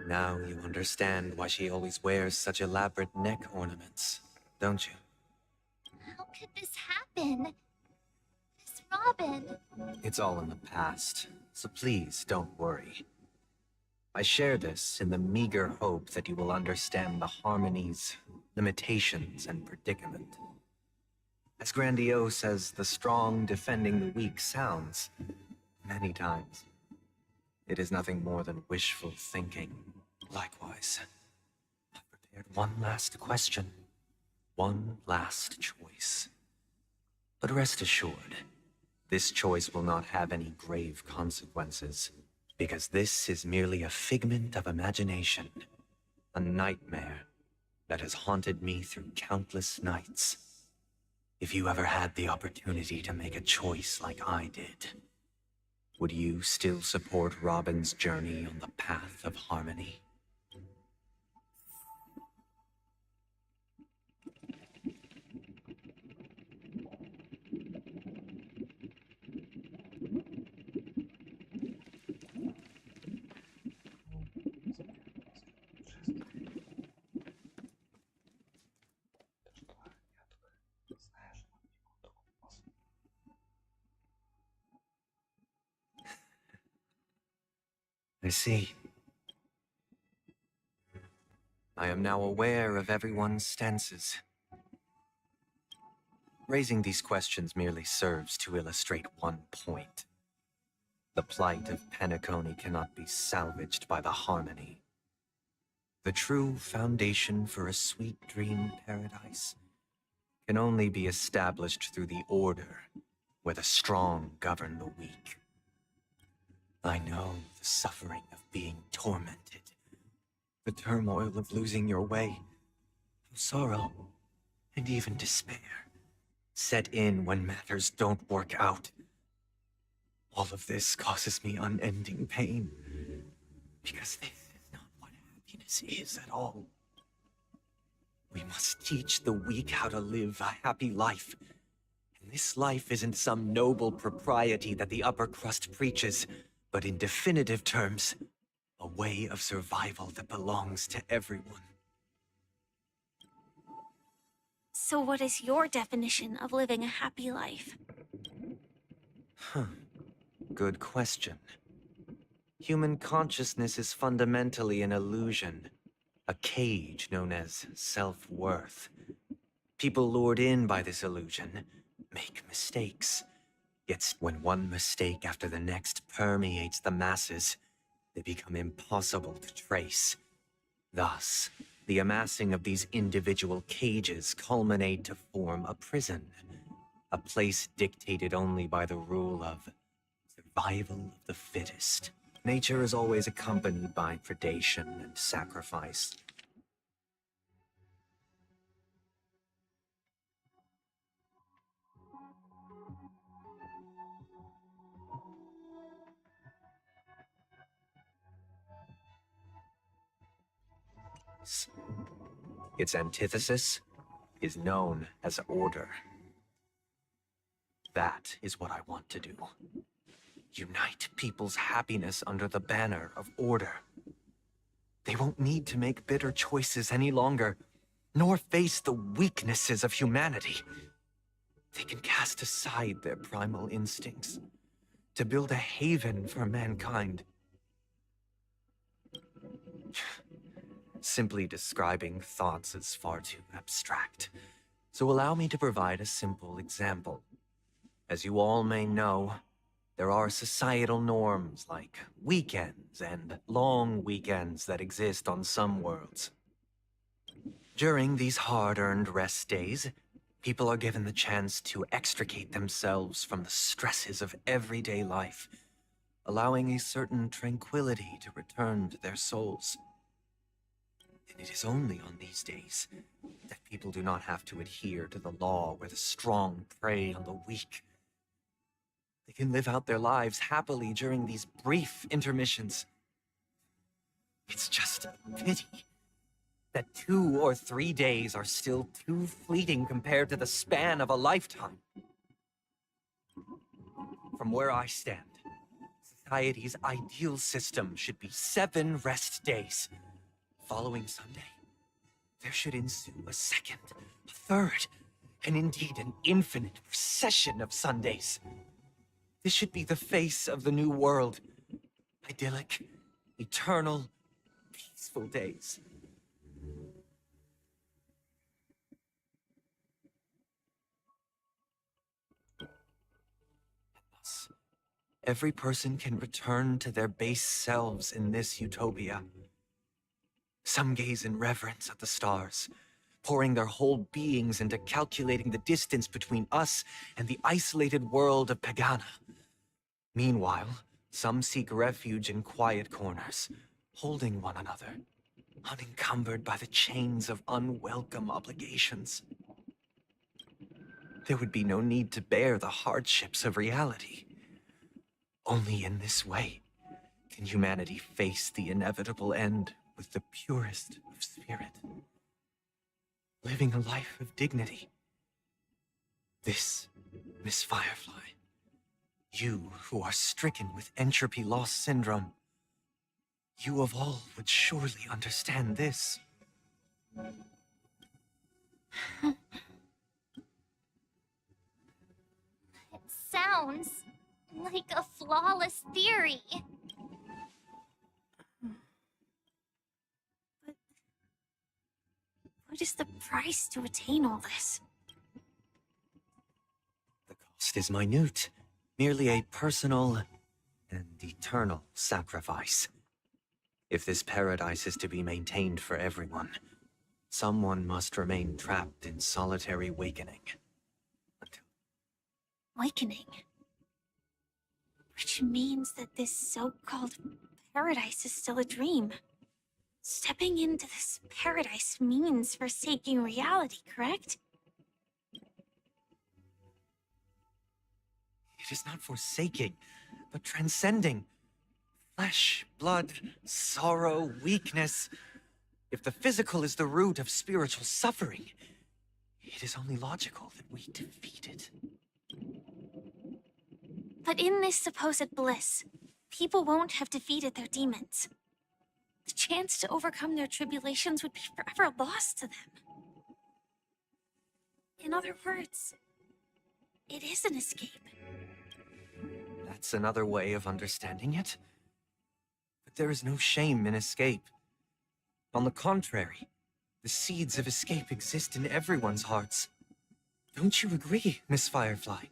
Now you understand why she always wears such elaborate neck ornaments, don't you? How could this happen? This Robin. It's all in the past, so please don't worry. I share this in the meager hope that you will understand the harmony's limitations and predicament. As grandiose as the strong defending the weak sounds, many times, it is nothing more than wishful thinking. Likewise, I prepared one last question, one last choice. But rest assured, this choice will not have any grave consequences, because this is merely a figment of imagination, a nightmare that has haunted me through countless nights. If you ever had the opportunity to make a choice like I did, would you still support Robin's journey on the path of harmony? I see. I am now aware of everyone's stances. Raising these questions merely serves to illustrate one point. The plight of Penaconii cannot be salvaged by the harmony. The true foundation for a sweet dream paradise can only be established through the order, where the strong govern the weak. I know the suffering of being tormented, the turmoil of losing your way, sorrow, and even despair set in when matters don't work out. All of this causes me unending pain, because this is not what happiness is at all. We must teach the weak how to live a happy life. And this life isn't some noble propriety that the upper crust preaches, but in definitive terms, a way of survival that belongs to everyone. So what is your definition of living a happy life? Good question. Human consciousness is fundamentally an illusion, a cage known as self-worth. People lured in by this illusion make mistakes. Yet when one mistake after the next permeates the masses, they become impossible to trace. Thus, the amassing of these individual cages culminate to form a prison, a place dictated only by the rule of survival of the fittest. Nature is always accompanied by predation and sacrifice. Its antithesis is known as order. That is what I want to do. Unite people's happiness under the banner of order. They won't need to make bitter choices any longer, nor face the weaknesses of humanity. They can cast aside their primal instincts to build a haven for mankind. Simply describing thoughts is far too abstract, so allow me to provide a simple example. As you all may know, there are societal norms like weekends and long weekends that exist on some worlds. During these hard-earned rest days, People are given the chance to extricate themselves from the stresses of everyday life, allowing a certain tranquility to return to their souls. And it is only on these days that people do not have to adhere to the law where the strong prey on the weak. They can live out their lives happily during these brief intermissions. It's just a pity that 2 or 3 days are still too fleeting compared to the span of a lifetime. From where I stand, society's ideal system should be 7 rest days. Following Sunday, there should ensue a second, a third, and indeed an infinite procession of Sundays. This should be the face of the new world. Idyllic, eternal, peaceful days. Thus, every person can return to their base selves in this utopia. Some gaze in reverence at the stars, pouring their whole beings into calculating the distance between us and the isolated world of Pagana. Meanwhile, some seek refuge in quiet corners, holding one another, unencumbered by the chains of unwelcome obligations. There would be no need to bear the hardships of reality. Only in this way can humanity face the inevitable end with the purest of spirit, living a life of dignity. This, Miss Firefly, you who are stricken with entropy loss syndrome, you of all would surely understand this. It sounds like a flawless theory. What is the price to attain all this? The cost is minute, merely a personal and eternal sacrifice. If this paradise is to be maintained for everyone, someone must remain trapped in solitary wakening. Awakening. Which means that this so-called paradise is still a dream. Stepping into this paradise means forsaking reality, correct? It is not forsaking, but transcending. Flesh, blood, sorrow, weakness. If the physical is the root of spiritual suffering, it is only logical that we defeat it. But in this supposed bliss, people won't have defeated their demons. The chance to overcome their tribulations would be forever lost to them. In other words, it is an escape. That's another way of understanding it. But there is no shame in escape. On the contrary, the seeds of escape exist in everyone's hearts. Don't you agree, Miss Firefly?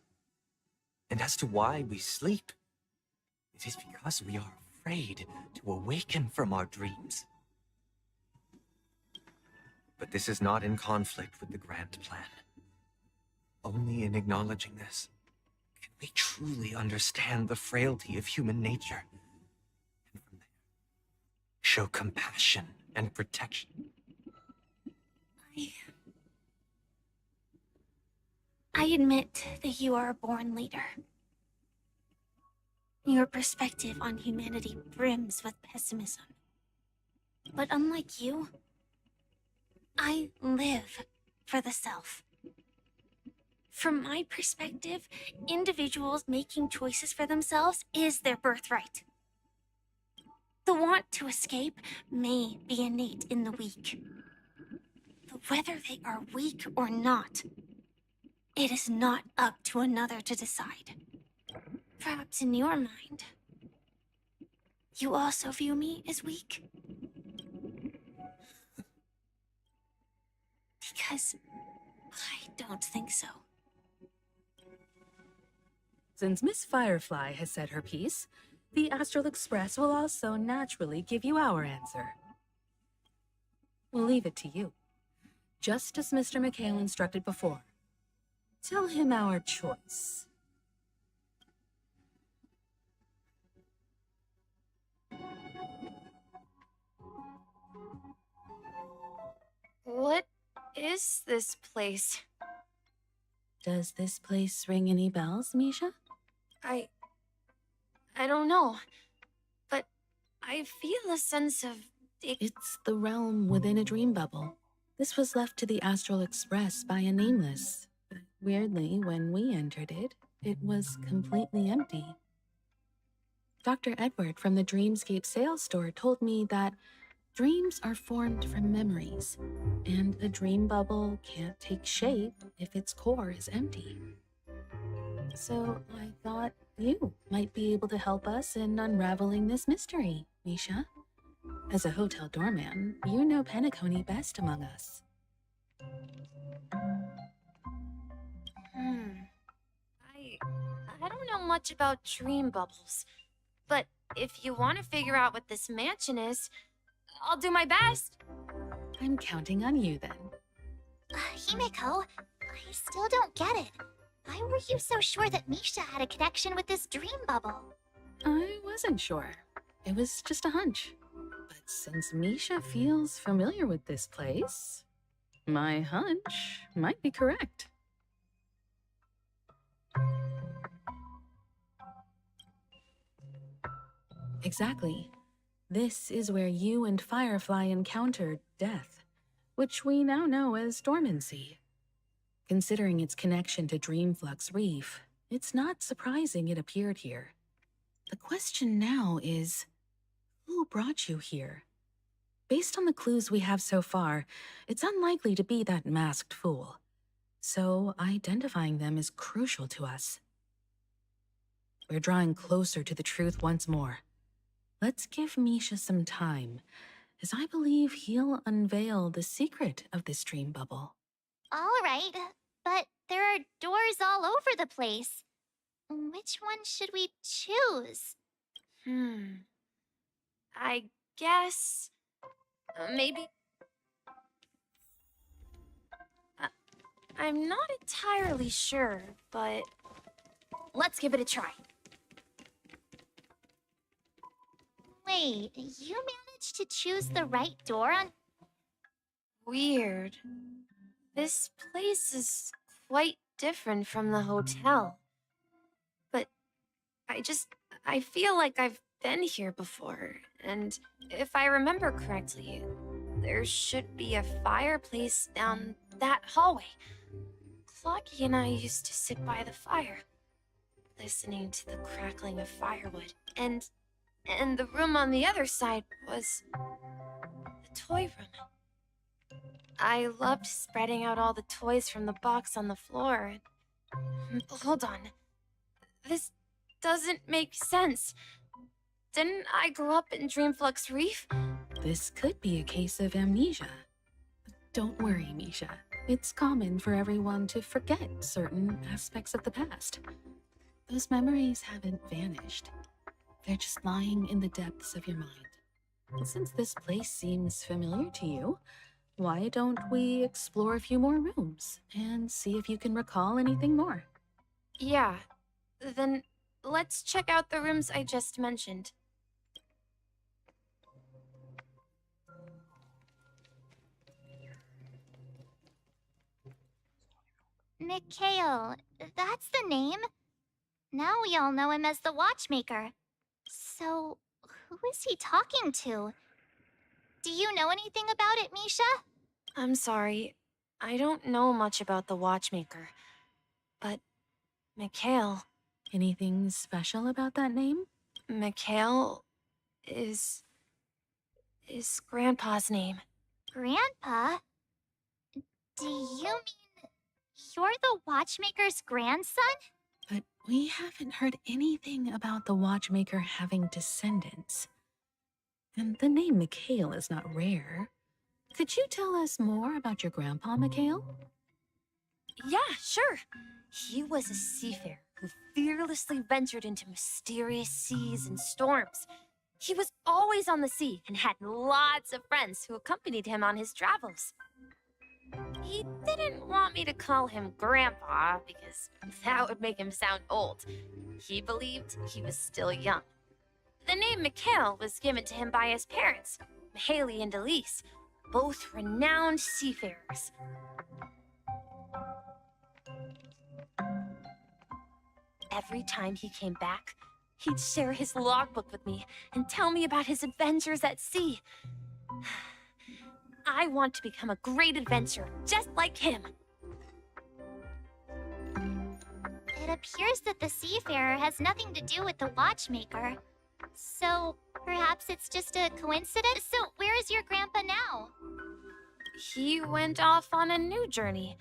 And as to why we sleep, it is because we are afraid to awaken from our dreams. But this is not in conflict with the grand plan. Only in acknowledging this can we truly understand the frailty of human nature, and from there, show compassion and protection. I admit that you are a born leader. Your perspective on humanity brims with pessimism. But unlike you, I live for the self. From my perspective, individuals making choices for themselves is their birthright. The want to escape may be innate in the weak. But whether they are weak or not, it is not up to another to decide. Perhaps in your mind, you also view me as weak? Because I don't think so. Since Miss Firefly has said her piece, the Astral Express will also naturally give you our answer. We'll leave it to you, just as Mr. McHale instructed before. tell him our choice. What is this place? Does this place ring any bells, Misha? I don't know, but I feel a sense of... It's the realm within a dream bubble. This was left to the Astral Express by a nameless. But weirdly, when we entered it, it was completely empty. Dr. Edward from the Dreamscape sales store told me that dreams are formed from memories, and a dream bubble can't take shape if its core is empty. So I thought you might be able to help us in unraveling this mystery, Misha. As a hotel doorman, you know Peniconii best among us. I don't know much about dream bubbles, but if you want to figure out what this mansion is, I'll do my best. I'm counting on you then. Himeko, I still don't get it. Why were you so sure that Misha had a connection with this dream bubble? I wasn't sure. It was just a hunch. But since Misha feels familiar with this place, my hunch might be correct. Exactly. This is where you and Firefly encountered death, which we now know as dormancy. Considering its connection to Dreamflux Reef, it's not surprising it appeared here. The question now is, who brought you here? Based on the clues we have so far, it's unlikely to be that masked fool. So identifying them is crucial to us. We're drawing closer to the truth once more. Let's give Misha some time, as I believe he'll unveil the secret of this dream bubble. All right, but there are doors all over the place. Which one should we choose? I guess... maybe... I'm not entirely sure, but... let's give it a try. Wait, you managed to choose the right door on... Weird. This place is quite different from the hotel. But I feel like I've been here before, and if I remember correctly, there should be a fireplace down that hallway. Clocky and I used to sit by the fire, listening to the crackling of firewood, and the room on the other side was the toy room. I loved spreading out all the toys from the box on the floor. Hold on. This doesn't make sense. Didn't I grow up in Dreamflux Reef? This could be a case of amnesia. Don't worry, Misha. It's common for everyone to forget certain aspects of the past. Those memories haven't vanished. They're just lying in the depths of your mind. Since this place seems familiar to you, why don't we explore a few more rooms and see if you can recall anything more? Yeah. Then let's check out the rooms I just mentioned. Mikhail, that's the name. Now we all know him as the Watchmaker. So, who is he talking to? Do you know anything about it, Misha? I'm sorry. I don't know much about the Watchmaker. But, Mikhail... Anything special about that name? Mikhail is Grandpa's name. Grandpa? Do you mean you're the Watchmaker's grandson? But we haven't heard anything about the Watchmaker having descendants. And the name Mikhail is not rare. Could you tell us more about your grandpa, Mikhail? Yeah, sure. He was a seafarer who fearlessly ventured into mysterious seas and storms. He was always on the sea and had lots of friends who accompanied him on his travels. He didn't want me to call him Grandpa because that would make him sound old. He believed he was still young. The name Mikhail was given to him by his parents, Mihaly and Elise, both renowned seafarers. Every time he came back, he'd share his logbook with me and tell me about his adventures at sea. I want to become a great adventurer, just like him. It appears that the seafarer has nothing to do with the watchmaker. So, perhaps it's just a coincidence? So, where is your grandpa now? He went off on a new journey,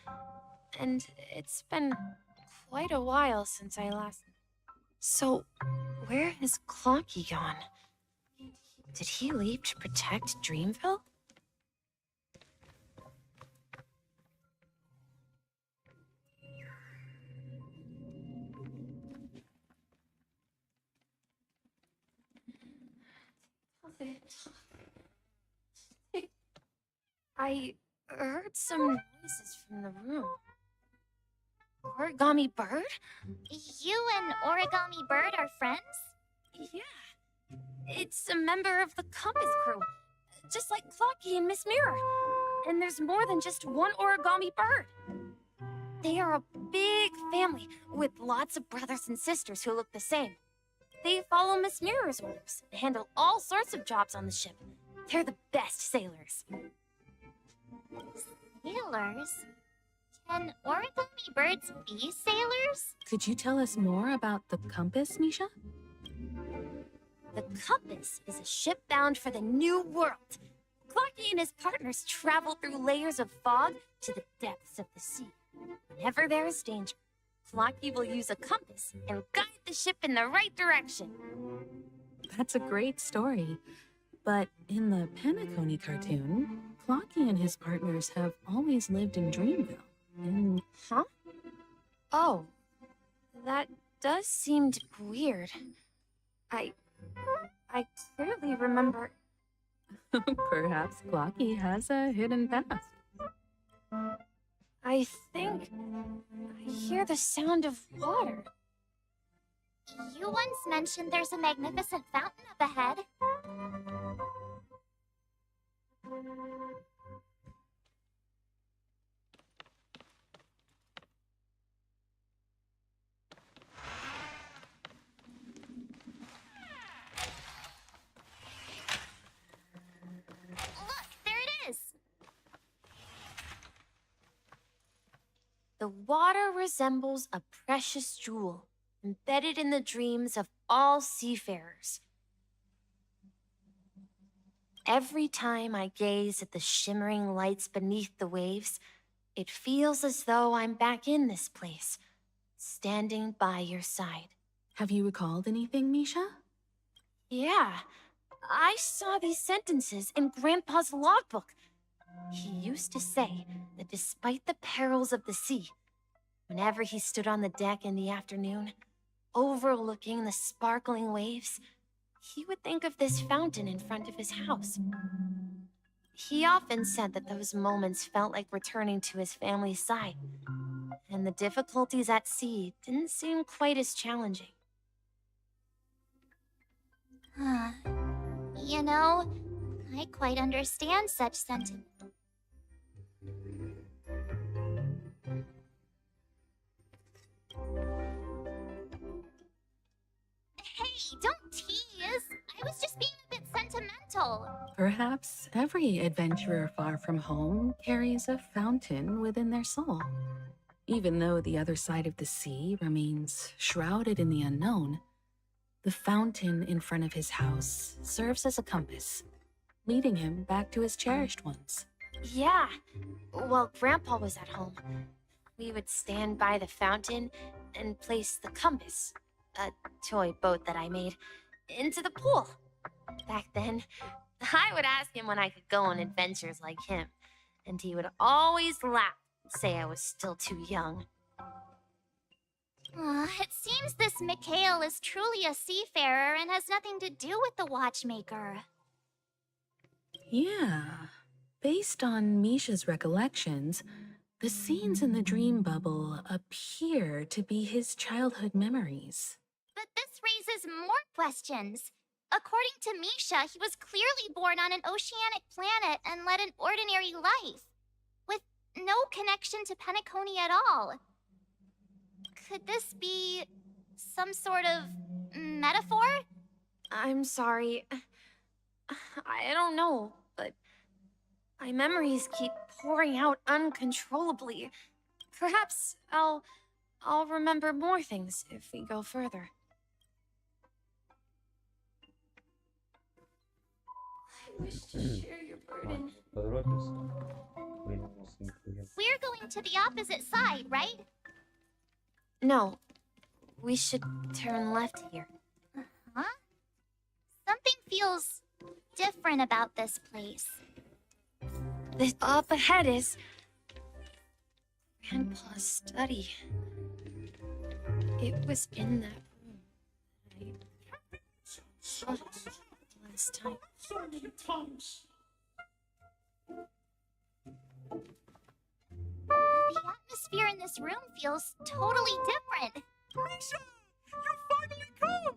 and it's been quite a while since I last... So, where has Clocky gone? Did he leave to protect Dreamville? I heard some noises from the room. Origami Bird? You and Origami Bird are friends? Yeah. It's a member of the Compass crew, just like Clocky and Miss Mirror. And there's more than just one Origami Bird. They are a big family with lots of brothers and sisters who look the same. They follow Miss Mirror's orders and handle all sorts of jobs on the ship. They're the best sailors. Sailors? Can Origami Birds be sailors? Could you tell us more about the compass, Misha? The Compass is a ship bound for the New World. Clocky and his partners travel through layers of fog to the depths of the sea. Whenever there is danger, Clocky will use a compass and guide the ship in the right direction. That's a great story. But in the Peniconey cartoon, Clocky and his partners have always lived in Dreamville. And... Huh? Oh, that does seem weird. I clearly remember... Perhaps Clocky has a hidden past. I think I hear the sound of water. You once mentioned there's a magnificent fountain up ahead. Look, there it is! The water resembles a precious jewel, embedded in the dreams of all seafarers. Every time I gaze at the shimmering lights beneath the waves, it feels as though I'm back in this place, standing by your side. Have you recalled anything, Misha? Yeah, I saw these sentences in Grandpa's logbook. He used to say that despite the perils of the sea, whenever he stood on the deck in the afternoon, overlooking the sparkling waves, he would think of this fountain in front of his house. He often said that those moments felt like returning to his family's side, and the difficulties at sea didn't seem quite as challenging. You know, I quite understand such sentiment. Hey, don't tease! I was just being a bit sentimental. Perhaps every adventurer far from home carries a fountain within their soul. Even though the other side of the sea remains shrouded in the unknown, the fountain in front of his house serves as a compass, leading him back to his cherished ones. Yeah, while Grandpa was at home, we would stand by the fountain and place the compass, a toy boat that I made, into the pool. Back then, I would ask him when I could go on adventures like him, and he would always laugh and say I was still too young. It seems this Mikhail is truly a seafarer and has nothing to do with the watchmaker. Yeah. Based on Misha's recollections, The scenes in the dream bubble appear to be his childhood memories. But this raises more questions. According to Misha, he was clearly born on an oceanic planet and led an ordinary life, with no connection to Peniconia at all. Could this be some sort of metaphor? I'm sorry. I don't know, but my memories keep pouring out uncontrollably. Perhaps I'll remember more things if we go further. I wish to share your burden. We're going to the opposite side, right? No, we should turn left here. Huh? Something feels different about this place. This up ahead is Grandpa's study. It was in that room. I saw it last time. So many times. The atmosphere in this room feels totally different. Misha, you finally come!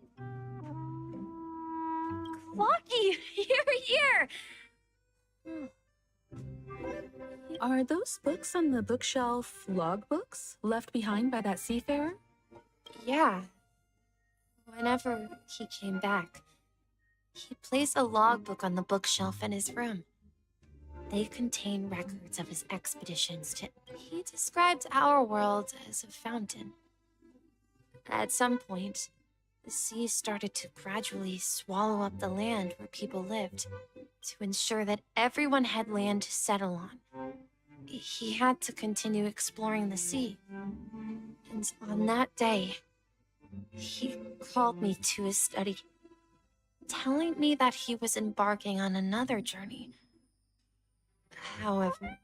Clocky, you're here! Are those books on the bookshelf logbooks left behind by that seafarer? Yeah. Whenever he came back, he placed a logbook on the bookshelf in his room. They contain records of his expeditions to... He described our world as a fountain. At some point, the sea started to gradually swallow up the land where people lived to ensure that everyone had land to settle on. He had to continue exploring the sea. And on that day, he called me to his study, telling me that he was embarking on another journey. However,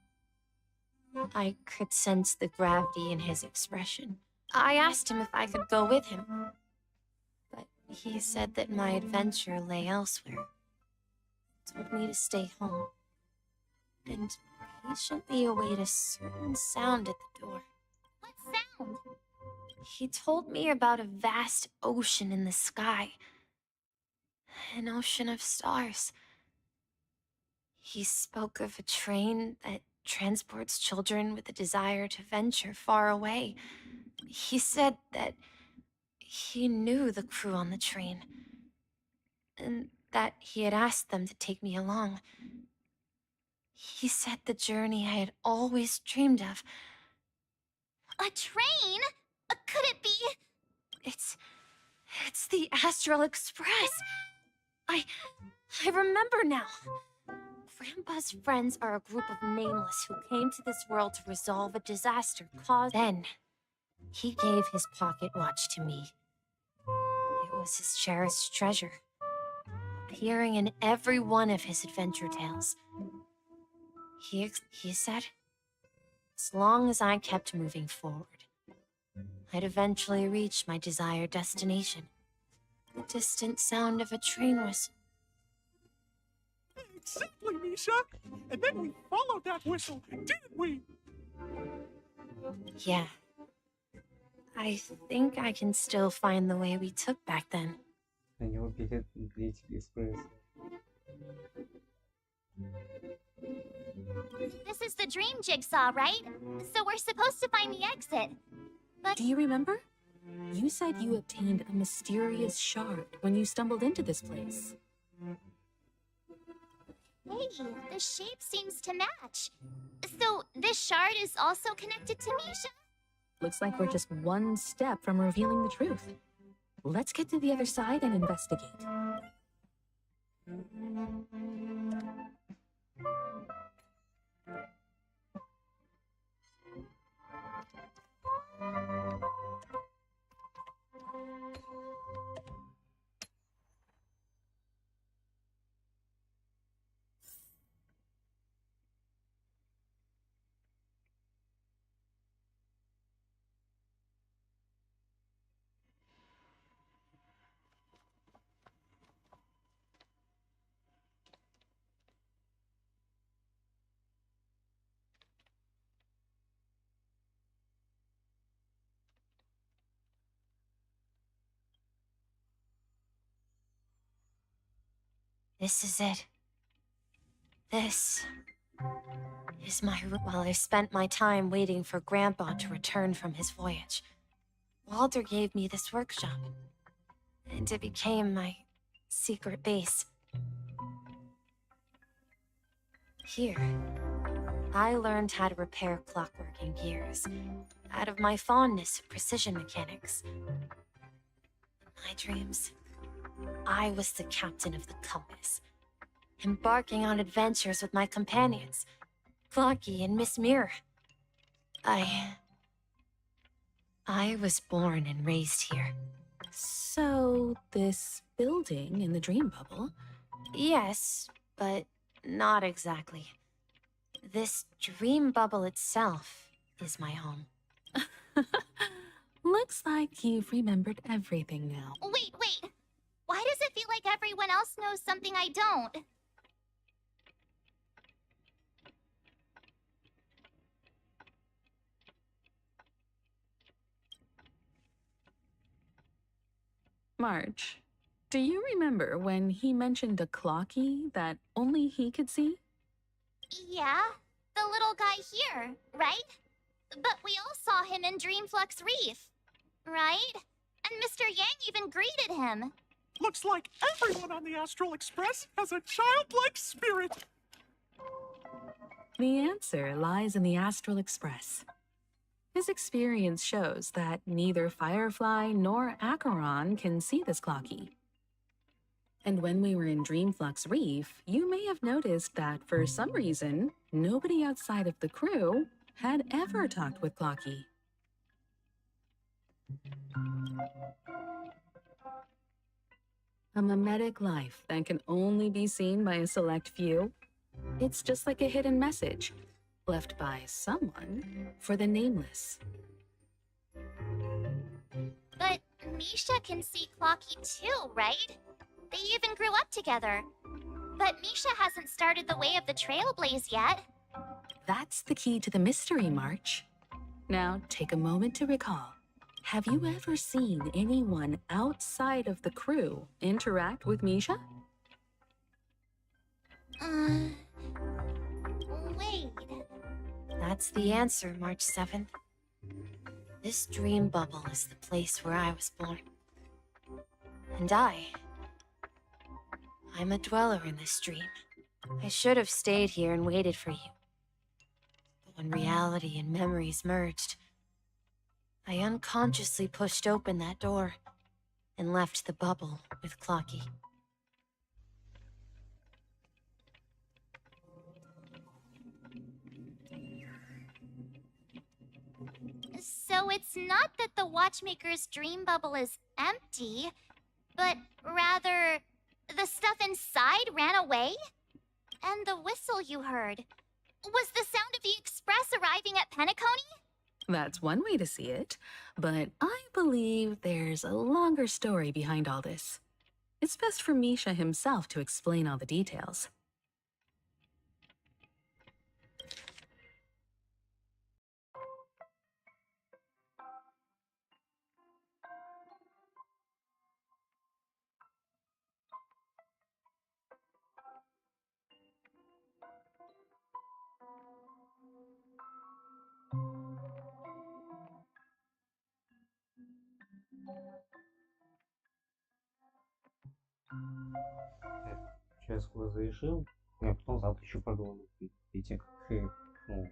I could sense the gravity in his expression. I asked him if I could go with him, but he said that my adventure lay elsewhere. He told me to stay home and patiently await a certain sound at the door. What sound? He told me about a vast ocean in the sky, an ocean of stars. He spoke of a train that transports children with a desire to venture far away. He said that he knew the crew on the train, and that he had asked them to take me along. He said the journey I had always dreamed of. A train? Could it be? It's the Astral Express. I remember now. Grandpa's friends are a group of nameless who came to this world to resolve a disaster caused... Then, he gave his pocket watch to me. It was his cherished treasure, appearing in every one of his adventure tales. He said, as long as I kept moving forward, I'd eventually reach my desired destination. The distant sound of a train whistle. Exactly, Misha. And then we followed that whistle, didn't we? Yeah. I think I can still find the way we took back then. На него билет длительный экспресс. This is the dream jigsaw, right? So we're supposed to find the exit. But Do you remember? You said you obtained a mysterious shard when you stumbled into this place. hey, the shape seems to match. So this shard is also connected to Misha? Looks like we're just one step from revealing the truth. Let's get to the other side and investigate. This is it. This is my room. While I spent my time waiting for Grandpa to return from his voyage, Walter gave me this workshop, and it became my secret base. Here, I learned how to repair clockwork and gears out of my fondness of precision mechanics. In my dreams, I was the captain of the compass, embarking on adventures with my companions, Clocky and Miss Mirror. I was born and raised here. So, this building in the dream bubble? Yes, but not exactly. This dream bubble itself is my home. Looks like you've remembered everything now. Wait. Why does it feel like everyone else knows something I don't? March, do you remember when he mentioned a clocky that only he could see? Yeah, the little guy here, right? But we all saw him in Dreamflux Reef, right? And Mr. Yang even greeted him. Looks like everyone on the Astral Express has a childlike spirit. The answer lies in the Astral Express. His experience shows that neither Firefly nor Acheron can see this clocky. And when we were in Dreamflux Reef, you may have noticed that for some reason, nobody outside of the crew had ever talked with Clocky. A mimetic life that can only be seen by a select few. It's just like a hidden message left by someone for the nameless. But Misha can see Clocky too, right? They even grew up together. But Misha hasn't started the way of the Trailblaze yet. That's the key to the mystery, March. Now, take a moment to recall. Have you ever seen anyone outside of the crew interact with Misha? Wait. That's the answer, March 7th. This dream bubble is the place where I was born. And I'm a dweller in this dream. I should have stayed here and waited for you. But when reality and memories merged, I unconsciously pushed open that door and left the bubble with Clocky. So it's not that the Watchmaker's dream bubble is empty, but rather the stuff inside ran away? And the whistle you heard was the sound of the Express arriving at Peniconii? That's one way to see it, but I believe there's a longer story behind all this. It's best for Misha himself to explain all the details. Сейчас разрешил, а потом завтра еще поговорю. Видите, ну.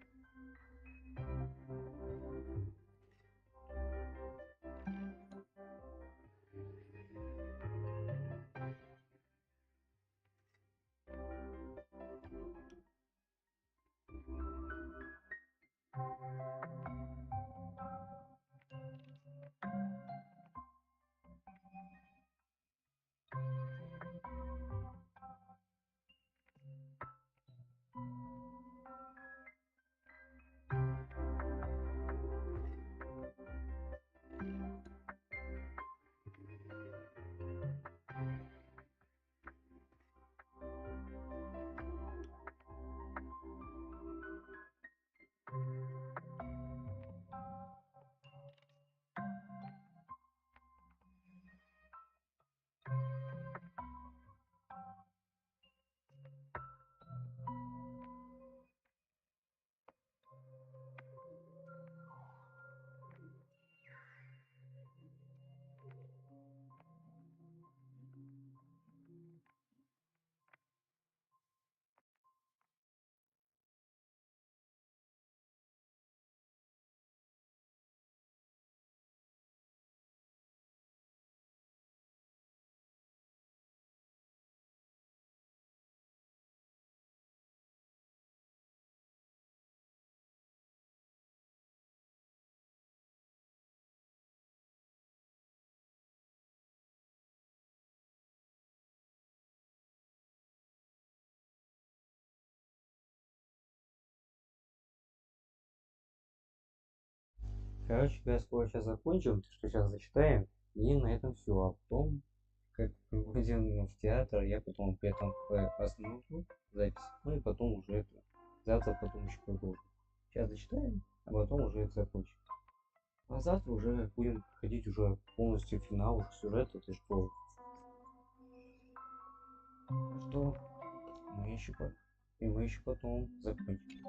Короче, я скоро сейчас закончим, что сейчас зачитаем, и на этом все. А потом, как пойдем в театр, я потом при этом остановлю запись, ну и потом уже это, завтра потом еще продолжим. Сейчас зачитаем, а потом уже это закончим. А завтра уже будем ходить уже полностью в финал, уже сюжета, ты что? Что? Мы еще потом закончим.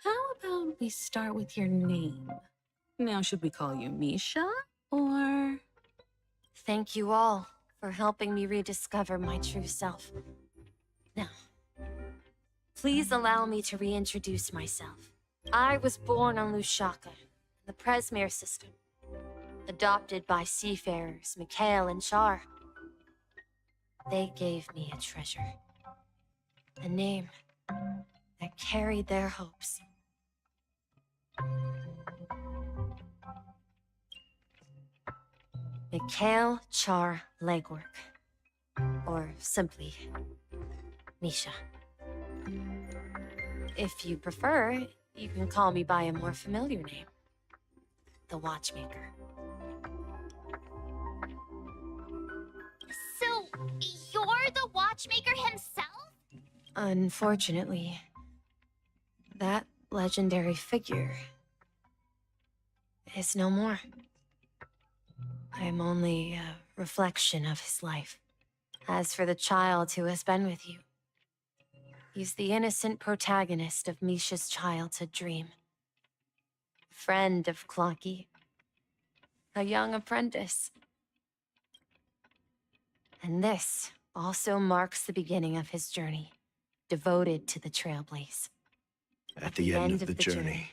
How about we start with your name? Now, should we call you Misha, or... Thank you all for helping me rediscover my true self. Now, please allow me to reintroduce myself. I was born on Lushaka, the Presmere system, adopted by seafarers Mikhail and Char. They gave me a treasure, a name that carried their hopes. Mikhail Char Legwork, or simply Misha. If you prefer, you can call me by a more familiar name, the Watchmaker. So, you're the Watchmaker himself? Unfortunately, that legendary figure is no more. I am only a reflection of his life. As for the child who has been with you, he's the innocent protagonist of Misha's childhood dream. Friend of Clocky, a young apprentice. And this also marks the beginning of his journey, devoted to the Trailblaze. At the end of the journey.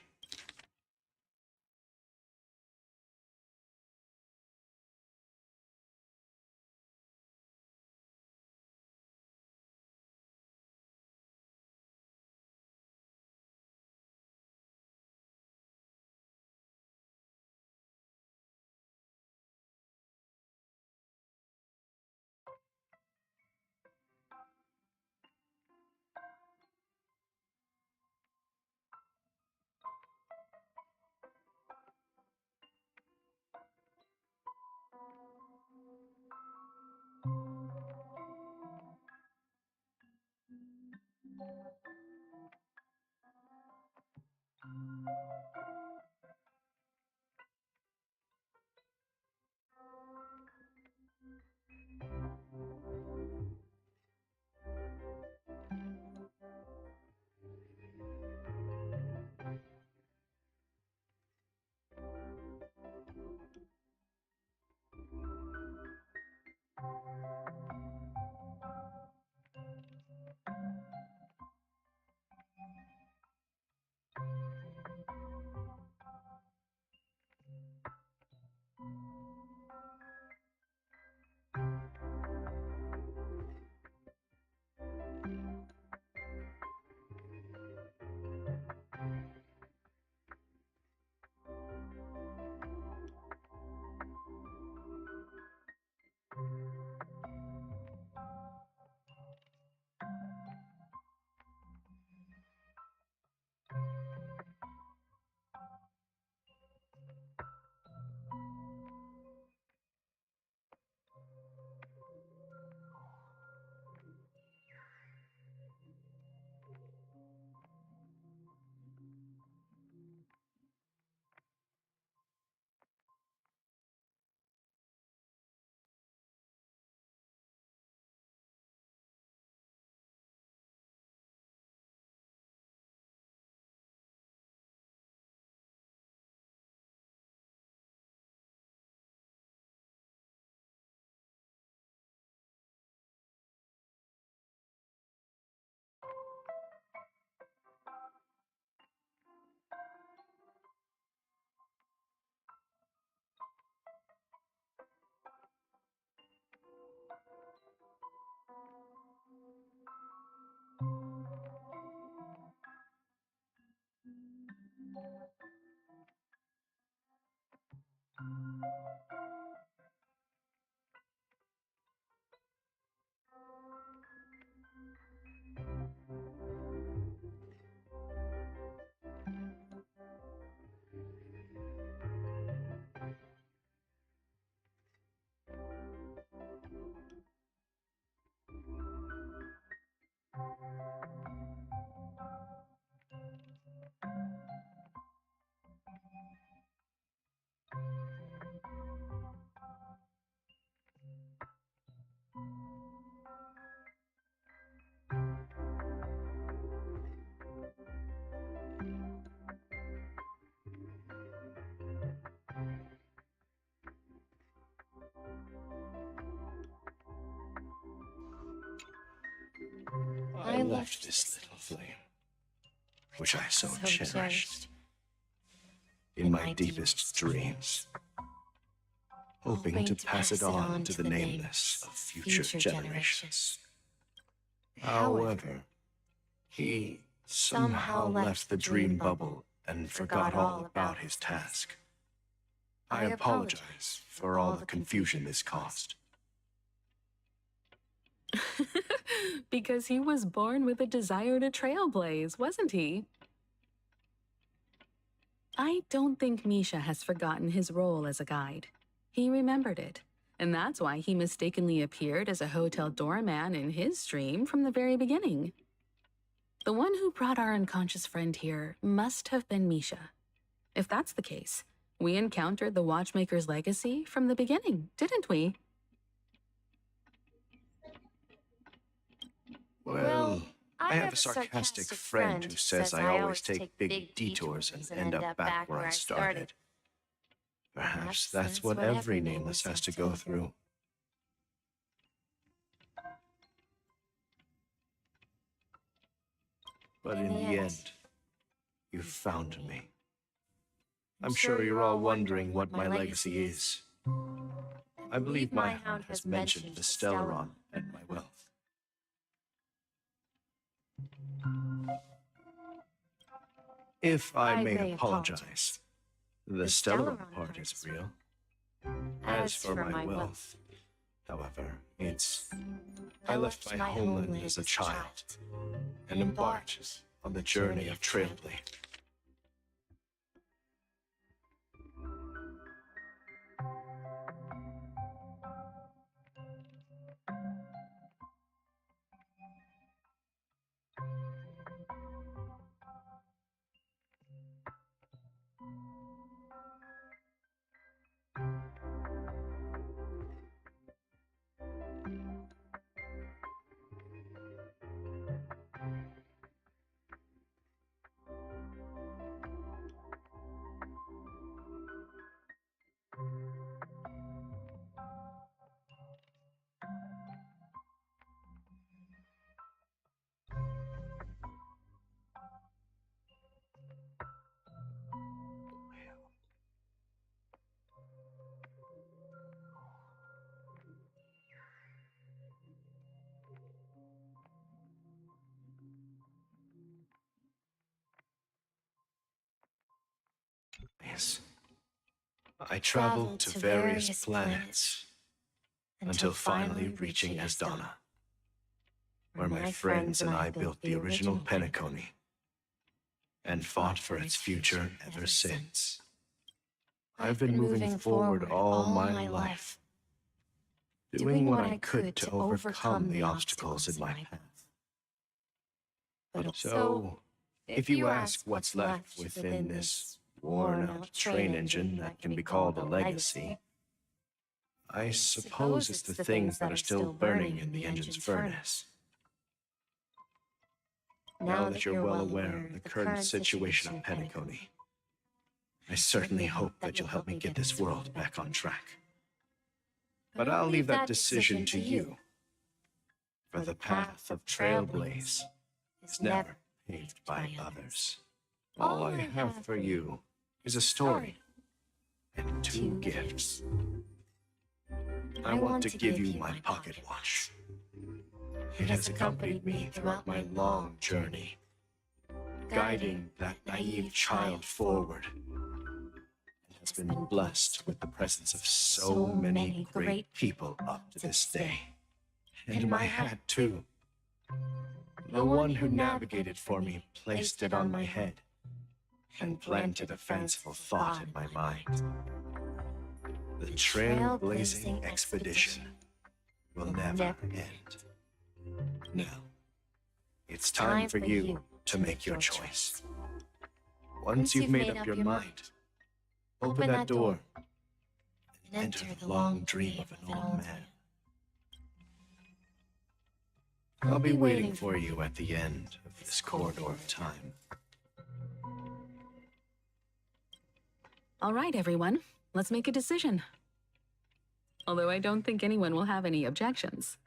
left this little flame, which I so cherished, in my deepest dreams, hoping to pass it on to the nameless of future generations. However, he somehow left the dream bubble and forgot all about his task. I apologize for all the confusion this caused. Because he was born with a desire to trailblaze, wasn't he? I don't think Misha has forgotten his role as a guide. He remembered it, and that's why he mistakenly appeared as a hotel doorman in his stream from the very beginning. The one who brought our unconscious friend here must have been Misha. If that's the case, we encountered the Watchmaker's legacy from the beginning, didn't we? Well, I have a sarcastic friend who says I always take big detours and end up back where I started. Perhaps that's what every nameless has to go through. But in the end, you found me. I'm sure you're all wondering what my legacy is. I believe my hound has mentioned the Stellaron and my wealth. If I may apologize, the Stellaron part is real. As for my wealth, however, I left my homeland as a child and embarked on the journey of trailblazing. Yes. I traveled to various planets until finally reaching Asdana, where my friends and I built the original Penakonii and fought for its future ever since. I've been moving forward all my life, doing what I could to overcome the obstacles in my path. So, if you ask what's left within this worn-out train engine that can be called a legacy, I suppose it's the things that are still burning in the engine's furnace. Now that you're well aware of the current situation of Peniconii, I certainly hope that you'll help me get this world back on track. But I'll leave that decision to you, for the path of trailblaze is never paved by others. All I have for you is a story and 2 gifts. I want to give you my pocket watch. It has accompanied me throughout my long journey, guiding that naive child forward, and has been blessed with the presence of so many great people up to this day. And my hat, too. The one who navigated for me placed it on my head and planted a fanciful thought in my mind. The trailblazing expedition will never end. Now, it's time for you to make your choice. Once you've made up your mind, open that door and enter the long dream of an old man. I'll be waiting for you at the end of this corridor of time. All right, everyone, let's make a decision. Although I don't think anyone will have any objections.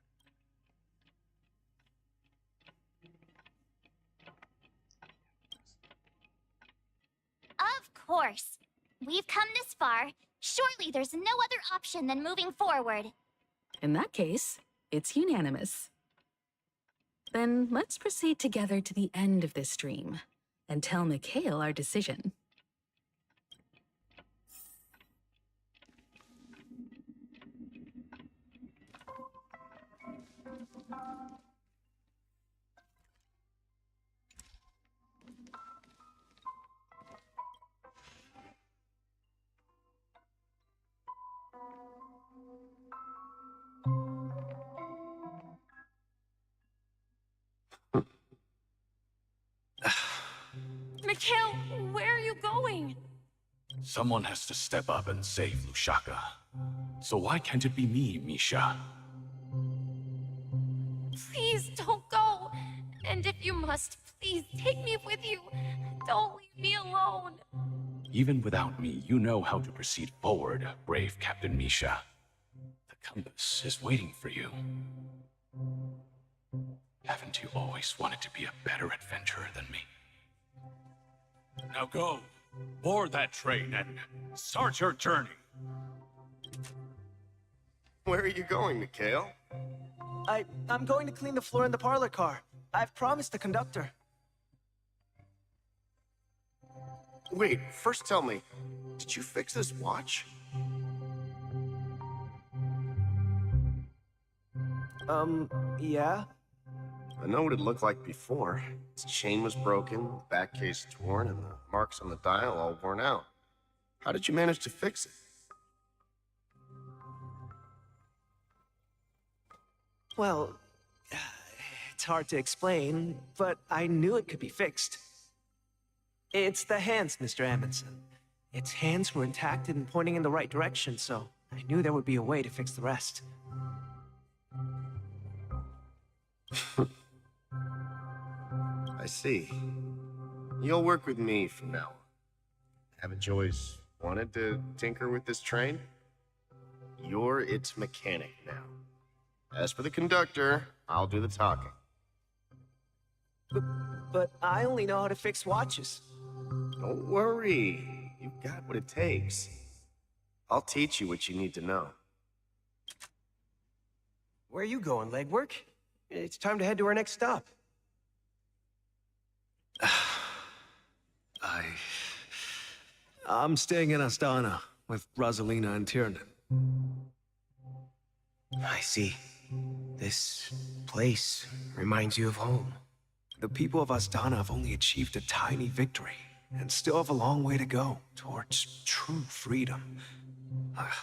course. We've come this far. Surely there's no other option than moving forward. In that case, it's unanimous. Then let's proceed together to the end of this stream and tell Mikhail our decision. Mikhail, where are you going? Someone has to step up and save Lushaka. So why can't it be me, Misha? Please don't go. And if you must, please take me with you. Don't leave me alone. Even without me, you know how to proceed forward, brave Captain Misha. The compass is waiting for you. Haven't you always wanted to be a better adventurer than me? Now go, board that train and start your journey. Where are you going, Mikhail? I'm going to clean the floor in the parlor car. I've promised the conductor. Wait, first tell me, did you fix this watch? Yeah? I know what it looked like before. Its chain was broken, the back case torn, and the marks on the dial all worn out. How did you manage to fix it? Well, it's hard to explain, but I knew it could be fixed. It's the hands, Mr. Amundsen. Its hands were intact and pointing in the right direction, so I knew there would be a way to fix the rest. I see. You'll work with me from now on. Haven't you always wanted to tinker with this train? You're its mechanic now. As for the conductor, I'll do the talking. But I only know how to fix watches. Don't worry. You've got what it takes. I'll teach you what you need to know. Where are you going, legwork? It's time to head to our next stop. I'm staying in Astana with Rosalina and Tiernan. I see. This place reminds you of home. The people of Astana have only achieved a tiny victory and still have a long way to go towards true freedom.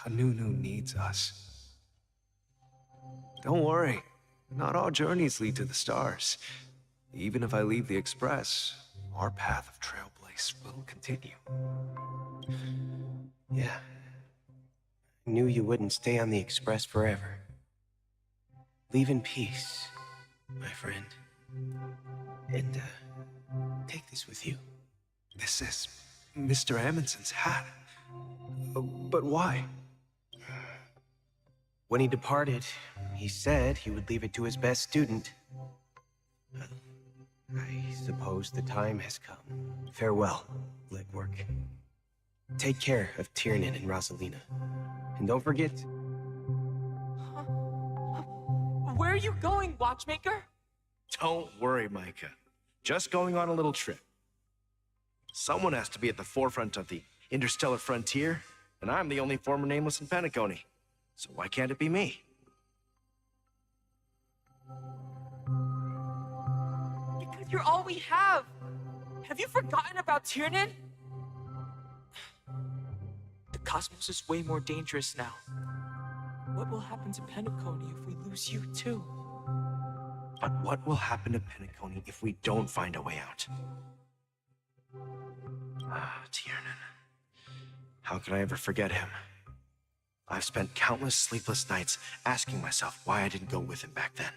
Anunu needs us. Don't worry, not all journeys lead to the stars. Even if I leave the Express, our path of trailblaze will continue. Yeah. I knew you wouldn't stay on the Express forever. Leave in peace, my friend. And, take this with you. This is Mr. Amundsen's hat. But why? When he departed, he said he would leave it to his best student. I suppose the time has come. Farewell, legwork. Take care of Tiernan and Rosalina. And don't forget... Where are you going, watchmaker? Don't worry, Micah. Just going on a little trip. Someone has to be at the forefront of the interstellar frontier, and I'm the only former nameless in Penaconii. So why can't it be me? Because you're all we have. Have you forgotten about Tiernan? The cosmos is way more dangerous now. What will happen to Penaconii if we lose you too? But what will happen to Penaconii if we don't find a way out? Tiernan. How could I ever forget him? I've spent countless sleepless nights asking myself why I didn't go with him back then.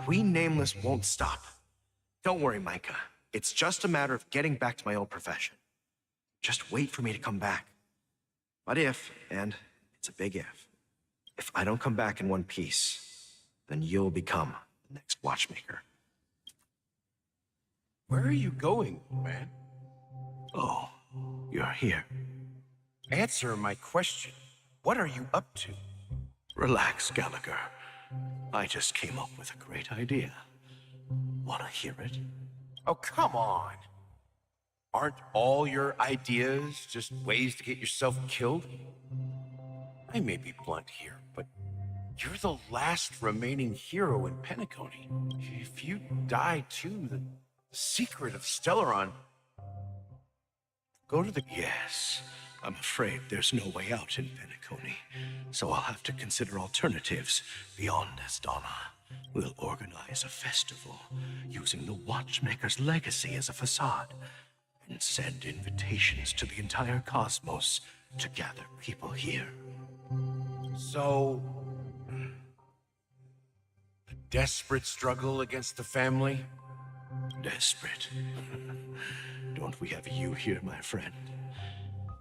We Nameless won't stop. Don't worry, Micah. It's just a matter of getting back to my old profession. Just wait for me to come back. But if, and it's a big if I don't come back in one piece, then you'll become the next watchmaker. Where are you going, man? Oh, you're here. Answer my question. What are you up to? Relax, Gallagher. I just came up with a great idea. Wanna hear it? Oh, come on. Aren't all your ideas just ways to get yourself killed? I may be blunt here, but you're the last remaining hero in Peniconii. If you die too, the secret of Stellaron... Go to the... Yes. I'm afraid there's no way out in Peniconii, so I'll have to consider alternatives beyond Asdana. We'll organize a festival using the Watchmaker's legacy as a facade and send invitations to the entire cosmos to gather people here. So... a desperate struggle against the family? Desperate? Don't we have you here, my friend?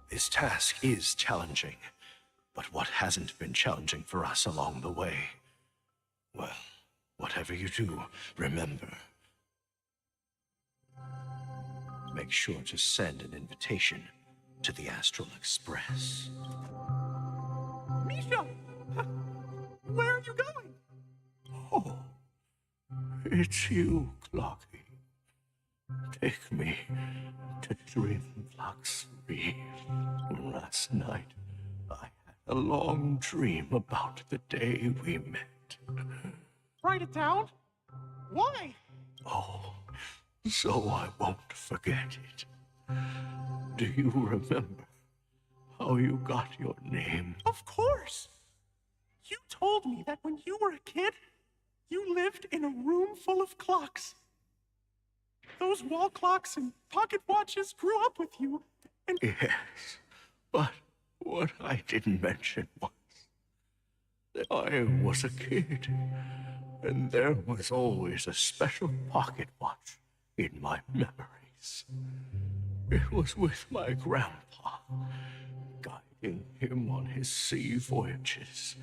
This task is challenging, but what hasn't been challenging for us along the way? Well, whatever you do, remember. Make sure to send an invitation to the Astral Express. Misha! Where are you going? Oh, it's you, Clocky. Take me to Dreamflux Reef. Last night, I had a long dream about the day we met. Write it down? Why? Oh, so I won't forget it. Do you remember how you got your name? Of course! You told me that when you were a kid, you lived in a room full of clocks. Those wall clocks and pocket watches grew up with you, and... Yes, but what I didn't mention was that I was a kid, and there was always a special pocket watch in my memories. It was with my grandpa, guiding him on his sea voyages.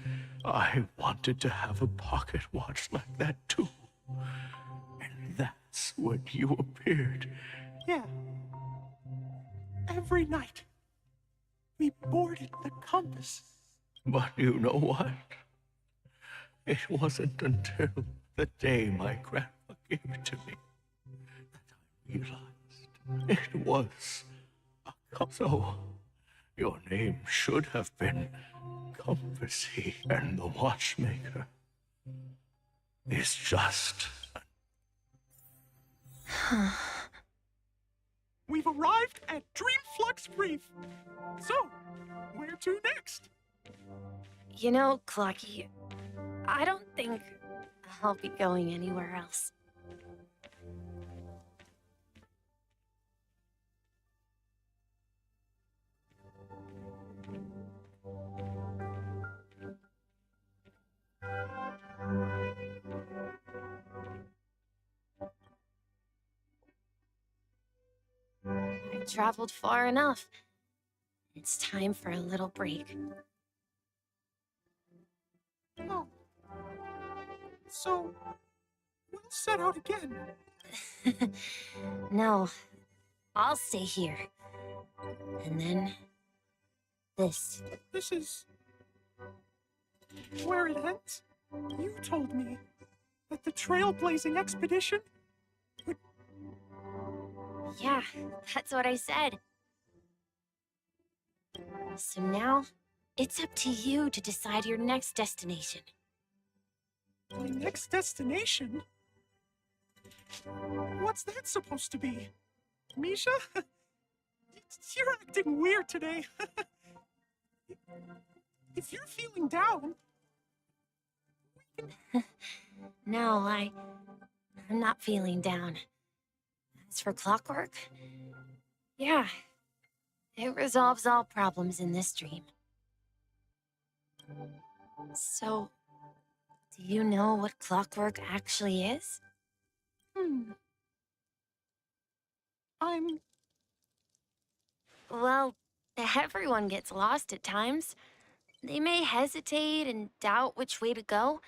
I wanted to have a pocket watch like that too. And that's when you appeared. Yeah. Every night, we boarded the compass. But you know what? It wasn't until the day my grandpa gave it to me that I realized it was a compass. So, your name should have been Compassy, and the Watchmaker is just... We've arrived at Dreamflux Reef. So, where to next? You know, Clocky, I don't think I'll be going anywhere else. I've traveled far enough. It's time for a little break. Oh. So, we'll set out again. No, I'll stay here. And then... this. This is... where it ends? You told me that the trailblazing expedition would... Yeah, that's what I said. So now, it's up to you to decide your next destination. My next destination? What's that supposed to be? Misha? You're acting weird today. If you're feeling down... No, I'm not feeling down. As for clockwork, yeah, it resolves all problems in this dream. So, do you know what clockwork actually is? Well, everyone gets lost at times. They may hesitate and doubt which way to go.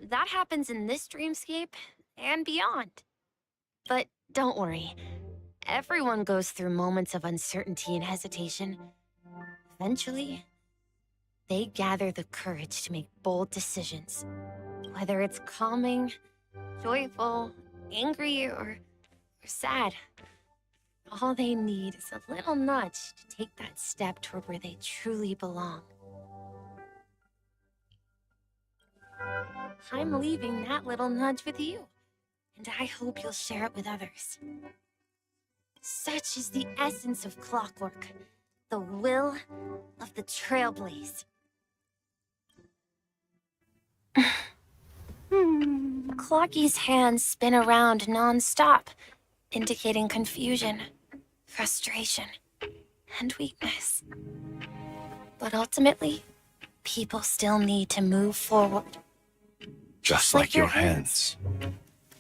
That happens in this dreamscape and beyond. But don't worry. Everyone goes through moments of uncertainty and hesitation. Eventually, they gather the courage to make bold decisions. Whether it's calming, joyful, angry, or sad. All they need is a little nudge to take that step toward where they truly belong. I'm leaving that little nudge with you, and I hope you'll share it with others. Such is the essence of clockwork, the will of the trailblaze. Clocky's hands spin around non-stop, indicating confusion, frustration, and weakness. But ultimately, people still need to move forward. Just like your hands,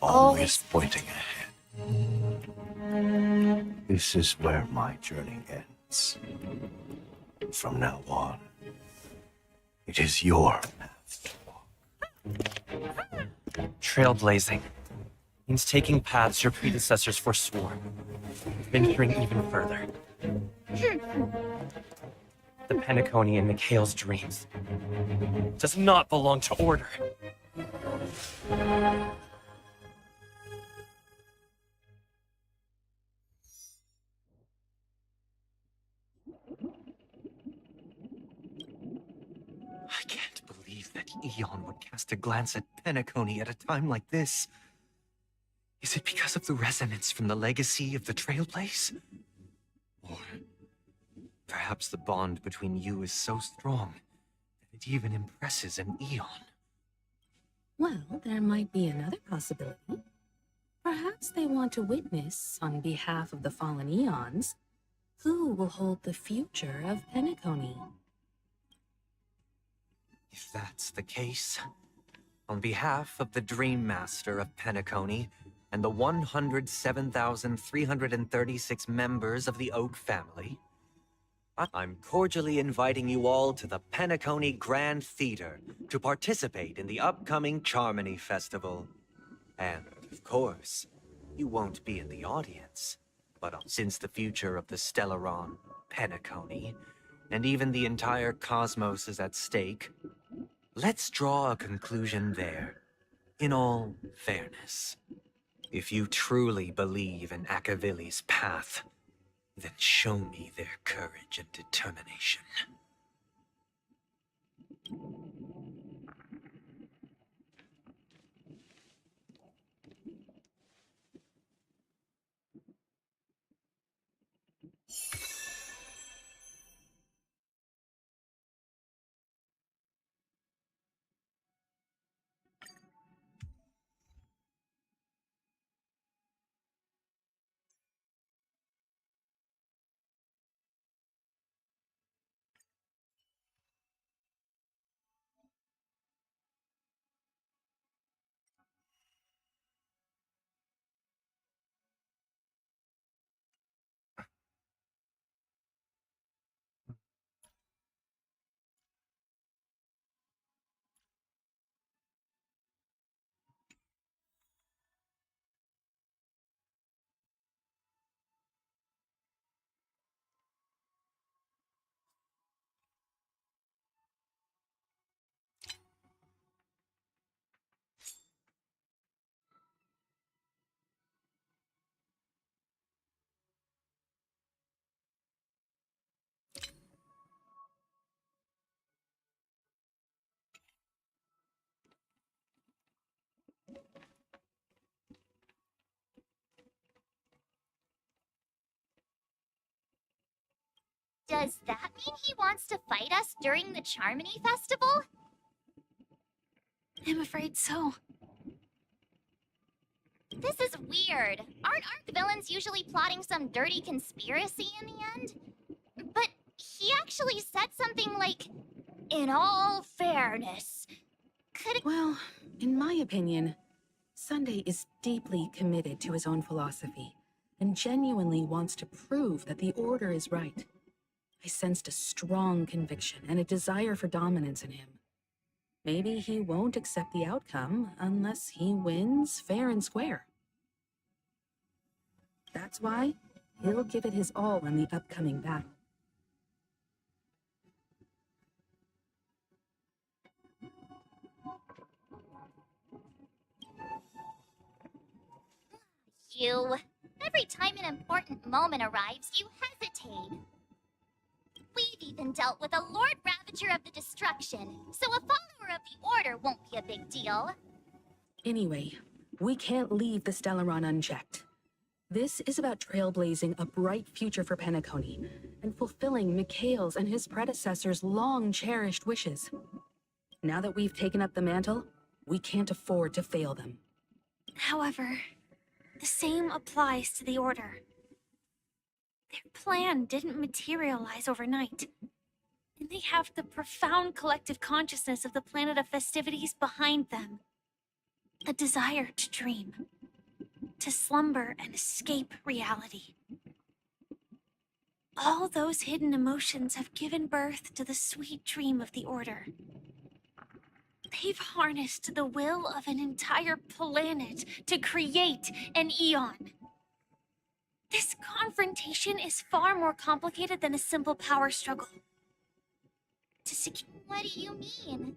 always pointing ahead. This is where my journey ends. From now on, it is your path. Trailblazing means taking paths your predecessors forswore, venturing even further. The Peniconia in Mikhail's dreams does not belong to order. I can't believe that Eon would cast a glance at Peniconia at a time like this. Is it because of the resonance from the legacy of the Trailblaze? Or perhaps the bond between you is so strong that it even impresses an Eon? Well, there might be another possibility. Perhaps they want to witness, on behalf of the fallen Eons, who will hold the future of Peniconia. If that's the case, on behalf of the Dream Master of Peniconia and the 107,336 members of the Oak family, I'm cordially inviting you all to the Peniconia Grand Theater to participate in the upcoming Charmony Festival. And, of course, you won't be in the audience, but since the future of the Stellaron, Peniconia, and even the entire cosmos is at stake, let's draw a conclusion there, in all fairness. If you truly believe in Akavili's path, then show me their courage and determination. Does that mean he wants to fight us during the Charmony Festival? I'm afraid so. This is weird. Aren't Arc villains usually plotting some dirty conspiracy in the end? But he actually said something like, in all fairness. Well, in my opinion, Sunday is deeply committed to his own philosophy and genuinely wants to prove that the Order is right. I sensed a strong conviction and a desire for dominance in him. Maybe he won't accept the outcome unless he wins fair and square. That's why he'll give it his all in the upcoming battle. You. Every time an important moment arrives, you hesitate. We've even dealt with a Lord Ravager of the Destruction, so a follower of the Order won't be a big deal. Anyway, we can't leave the Stellaron unchecked. This is about trailblazing a bright future for Peniconii and fulfilling Mikhail's and his predecessors' long-cherished wishes. Now that we've taken up the mantle, we can't afford to fail them. However, the same applies to the Order. Their plan didn't materialize overnight, and they have the profound collective consciousness of the planet of festivities behind them. A desire to dream, to slumber and escape reality. All those hidden emotions have given birth to the sweet dream of the Order. They've harnessed the will of an entire planet to create an eon. This confrontation is far more complicated than a simple power struggle. What do you mean?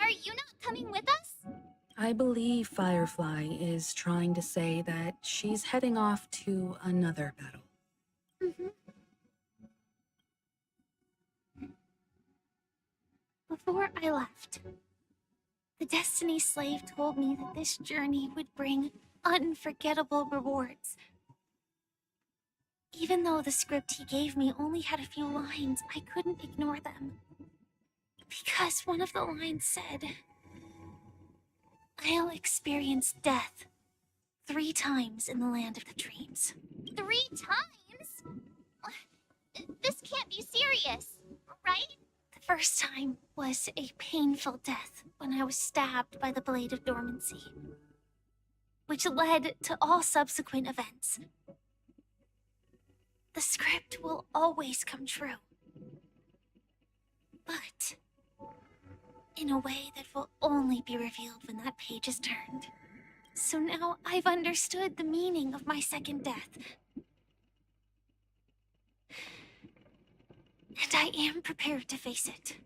Are you not coming with us? I believe Firefly is trying to say that she's heading off to another battle. Before I left, the Destiny Slave told me that this journey would bring unforgettable rewards. Even though the script he gave me only had a few lines, I couldn't ignore them. Because one of the lines said, "I'll experience death 3 times in the land of the dreams." 3 times? This can't be serious, right? The first time was a painful death when I was stabbed by the Blade of Dormancy, which led to all subsequent events. The script will always come true, but in a way that will only be revealed when that page is turned. So now I've understood the meaning of my second death. And I am prepared to face it.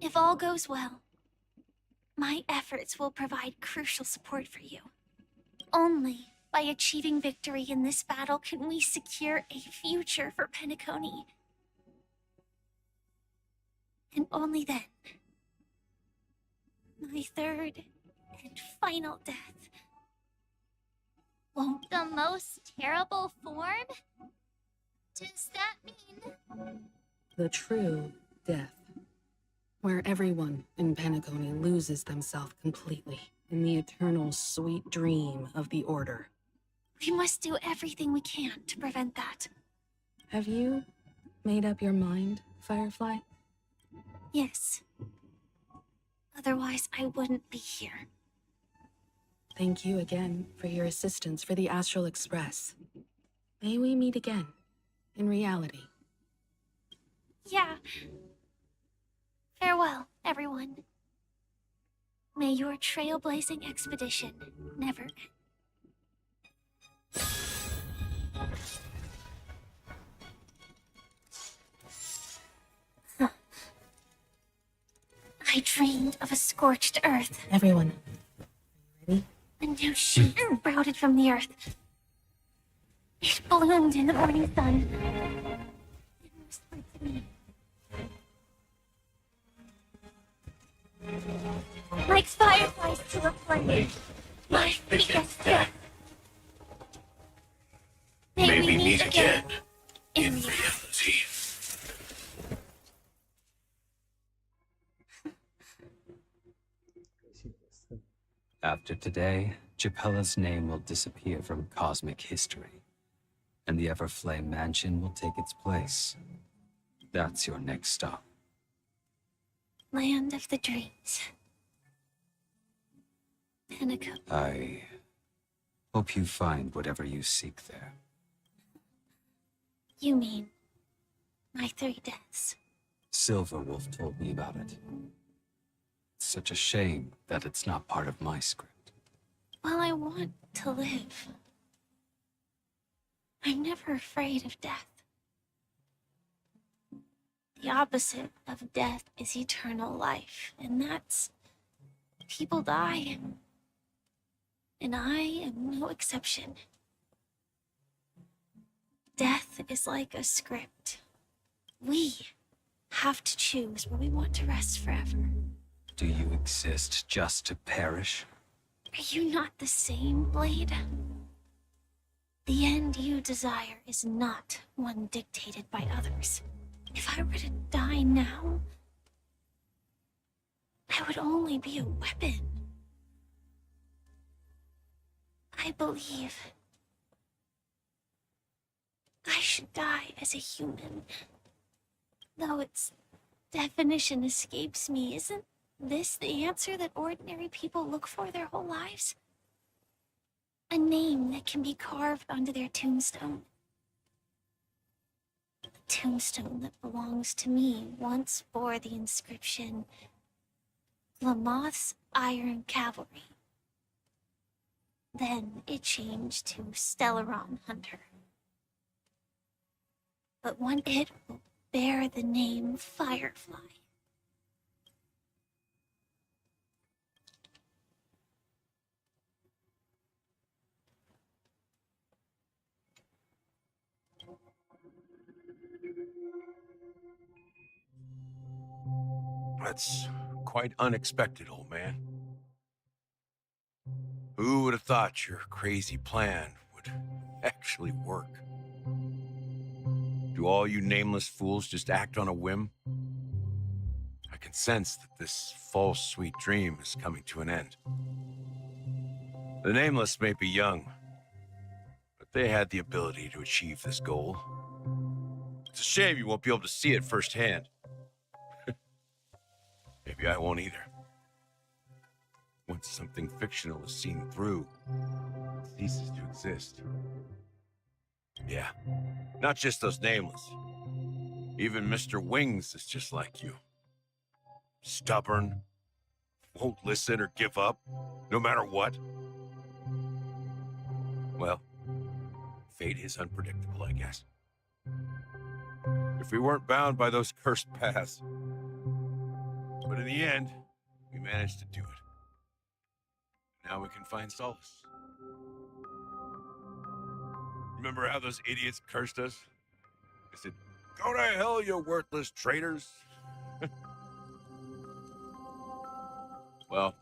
If all goes well, my efforts will provide crucial support for you. Only by achieving victory in this battle can we secure a future for Peniconii. And only then, my third and final death won't. The most terrible form? Does that mean... The true death, where everyone in Peniconii loses themselves completely in the eternal sweet dream of the Order. We must do everything we can to prevent that. Have you made up your mind, Firefly? Yes. Otherwise, I wouldn't be here. Thank you again for your assistance for the Astral Express. May we meet again, in reality. Yeah. Farewell, everyone. May your trailblazing expedition never end. I dreamed of a scorched earth. Everyone, ready? A new shoot sprouted from the earth. It bloomed in the morning sun. It whispered to me. Like fireflies to a flame, my biggest death. May we meet again in reality. After today, Chapella's name will disappear from cosmic history, and the Everflame Mansion will take its place. That's your next stop. Land of the dreams. Peniconii. I hope you find whatever you seek there. You mean my 3 deaths? Silverwolf told me about it. It's such a shame that it's not part of my script. Well, I want to live. I'm never afraid of death. The opposite of death is eternal life, and that's... people die. And I am no exception. Death is like a script. We have to choose where we want to rest forever. Do you exist just to perish? Are you not the same, Blade? The end you desire is not one dictated by others. If I were to die now, I would only be a weapon. I believe I should die as a human. Though its definition escapes me, isn't this the answer that ordinary people look for their whole lives? A name that can be carved onto their tombstone. The tombstone that belongs to me once bore the inscription, Lamoth's Iron Cavalry. Then it changed to Stellaron Hunter. But one it will bear the name Firefly. That's quite unexpected, old man. Who would have thought your crazy plan would actually work? Do all you nameless fools just act on a whim? I can sense that this false sweet dream is coming to an end. The nameless may be young, but they had the ability to achieve this goal. It's a shame you won't be able to see it firsthand. Maybe I won't either. Once something fictional is seen through, it ceases to exist. Yeah, not just those nameless. Even Mr. Wings is just like you. Stubborn, won't listen or give up, no matter what. Well, fate is unpredictable, I guess. If we weren't bound by those cursed paths. But in the end, we managed to do it. Now we can find solace. Remember how those idiots cursed us? They said, "Go to hell, you worthless traitors." Well,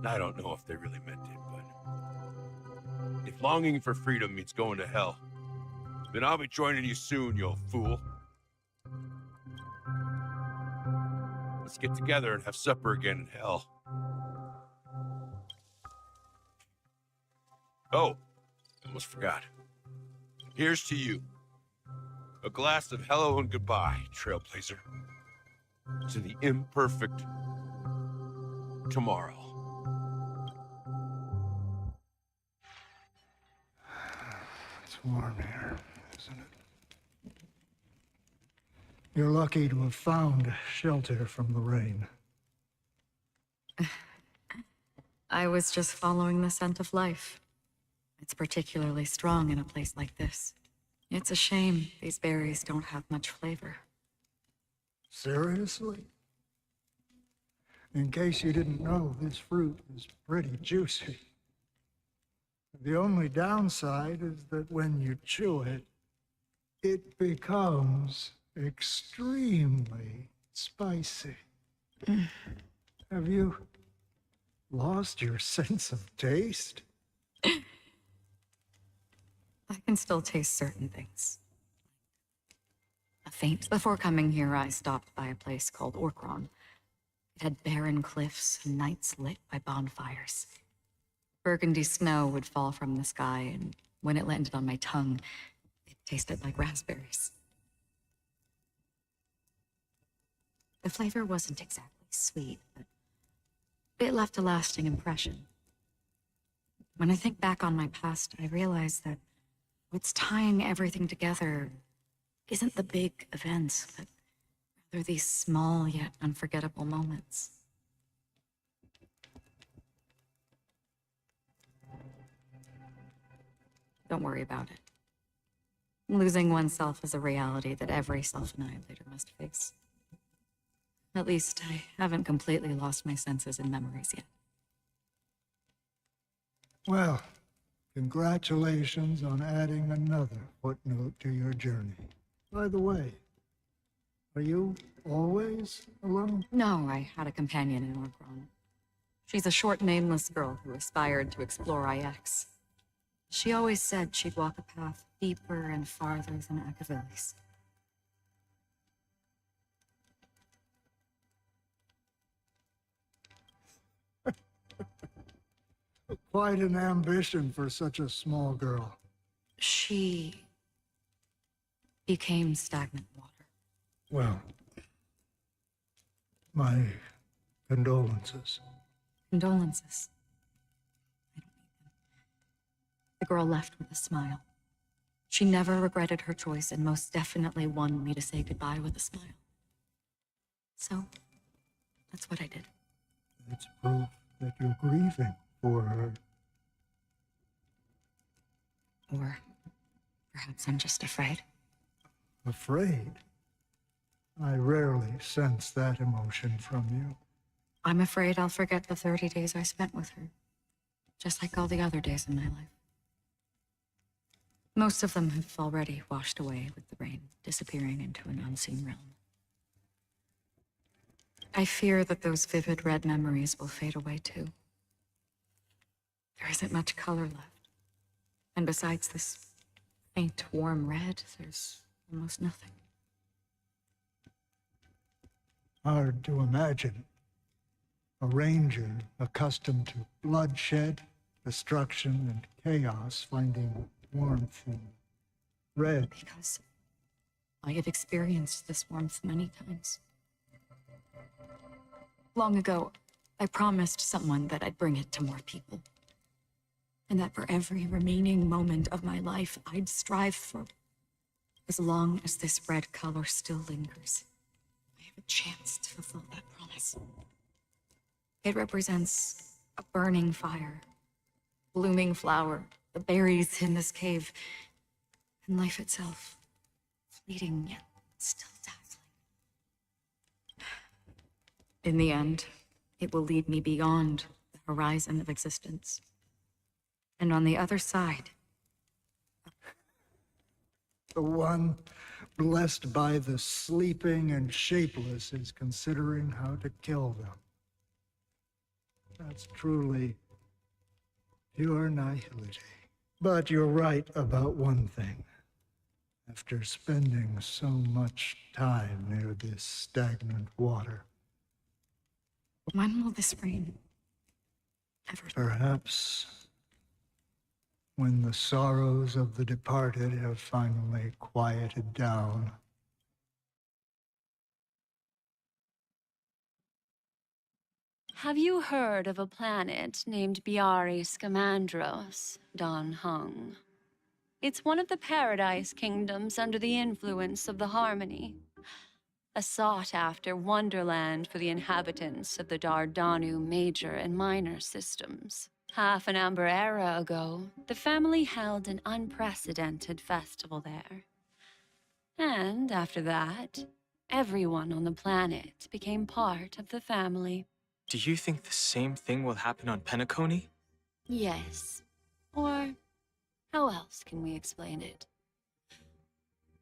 I don't know if they really meant it, but if longing for freedom means going to hell, then I'll be joining you soon, you old fool. Let's get together and have supper again in hell. Oh, almost forgot. Here's to you. A glass of hello and goodbye, Trailblazer. To the imperfect tomorrow. It's warm here, isn't it? You're lucky to have found shelter from the rain. I was just following the scent of life. It's particularly strong in a place like this. It's a shame these berries don't have much flavor. Seriously? In case you didn't know, this fruit is pretty juicy. The only downside is that when you chew it, it becomes extremely spicy. Have you lost your sense of taste? I can still taste certain things. A faint. Before coming here, I stopped by a place called Orkron. It had barren cliffs and nights lit by bonfires. Burgundy snow would fall from the sky, and when it landed on my tongue, it tasted like raspberries. The flavor wasn't exactly sweet, but it left a lasting impression. When I think back on my past, I realize that what's tying everything together isn't the big events, but rather these small yet unforgettable moments. Don't worry about it. Losing oneself is a reality that every self-annihilator must face. At least, I haven't completely lost my senses and memories yet. Well, congratulations on adding another footnote to your journey. By the way, are you always alone? No, I had a companion in Orkron. She's a short, nameless girl who aspired to explore IX. She always said she'd walk a path deeper and farther than Akavilis. Quite an ambition for such a small girl. She became stagnant water. Well, my condolences. Condolences. I don't need them. The girl left with a smile. She never regretted her choice and most definitely wanted me to say goodbye with a smile. So, that's what I did. It's proof that you're grieving for her. Or perhaps I'm just afraid. Afraid? I rarely sense that emotion from you. I'm afraid I'll forget the 30 days I spent with her, just like all the other days in my life. Most of them have already washed away with the rain, disappearing into an unseen realm. I fear that those vivid red memories will fade away too. There isn't much color left. And besides this faint, warm red, there's almost nothing. Hard to imagine. A ranger accustomed to bloodshed, destruction, and chaos finding warmth in red. Because I have experienced this warmth many times. Long ago, I promised someone that I'd bring it to more people. And that for every remaining moment of my life, I'd strive for, as long as this red color still lingers, I have a chance to fulfill that promise. It represents a burning fire, blooming flower, the berries in this cave, and life itself, fleeting yet still dazzling. In the end, it will lead me beyond the horizon of existence. And on the other side, The one blessed by the sleeping and shapeless is considering how to kill them. That's truly pure nihility. But you're right about one thing. After spending so much time near this stagnant water, when will this rain ever? perhaps when the sorrows of the departed have finally quieted down. Have you heard of a planet named Biari Scamandros, Don Hung? It's one of the Paradise Kingdoms under the influence of the Harmony. A sought-after wonderland for the inhabitants of the Dardanu Major and Minor systems. Half an Amber Era ago, the family held an unprecedented festival there. And after that, everyone on the planet became part of the family. Do you think the same thing will happen on Penaconii? Yes. Or how else can we explain it?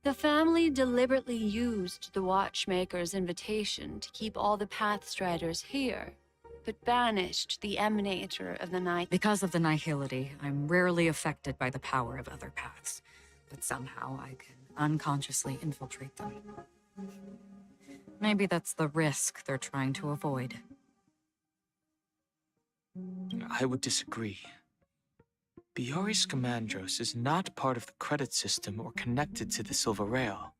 The family deliberately used the Watchmaker's invitation to keep all the Pathstriders here, but banished the Emanator of the Night. Because of the nihility, I'm rarely affected by the power of other paths, but somehow I can unconsciously infiltrate them. Maybe that's the risk they're trying to avoid. I would disagree. Biari Scamandros is not part of the credit system or connected to the Silver Rail.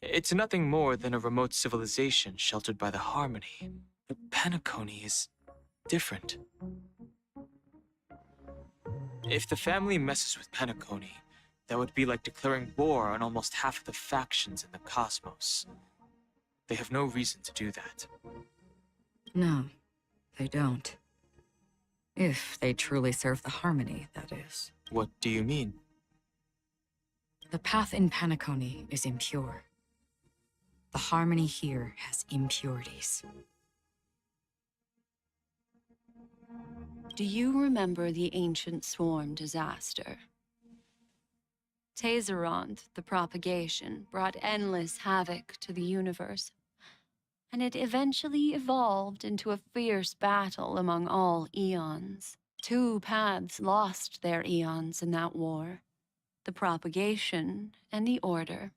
It's nothing more than a remote civilization sheltered by the Harmony. But Penaconii is different. If the family messes with Penaconii, that would be like declaring war on almost half of the factions in the cosmos. They have no reason to do that. No, they don't. If they truly serve the Harmony, that is. What do you mean? The path in Penaconii is impure. The harmony here has impurities. Do you remember the ancient swarm disaster? Tazeront, the propagation, brought endless havoc to the universe, and it eventually evolved into a fierce battle among all eons. Two paths lost their eons in that war, the propagation and the order.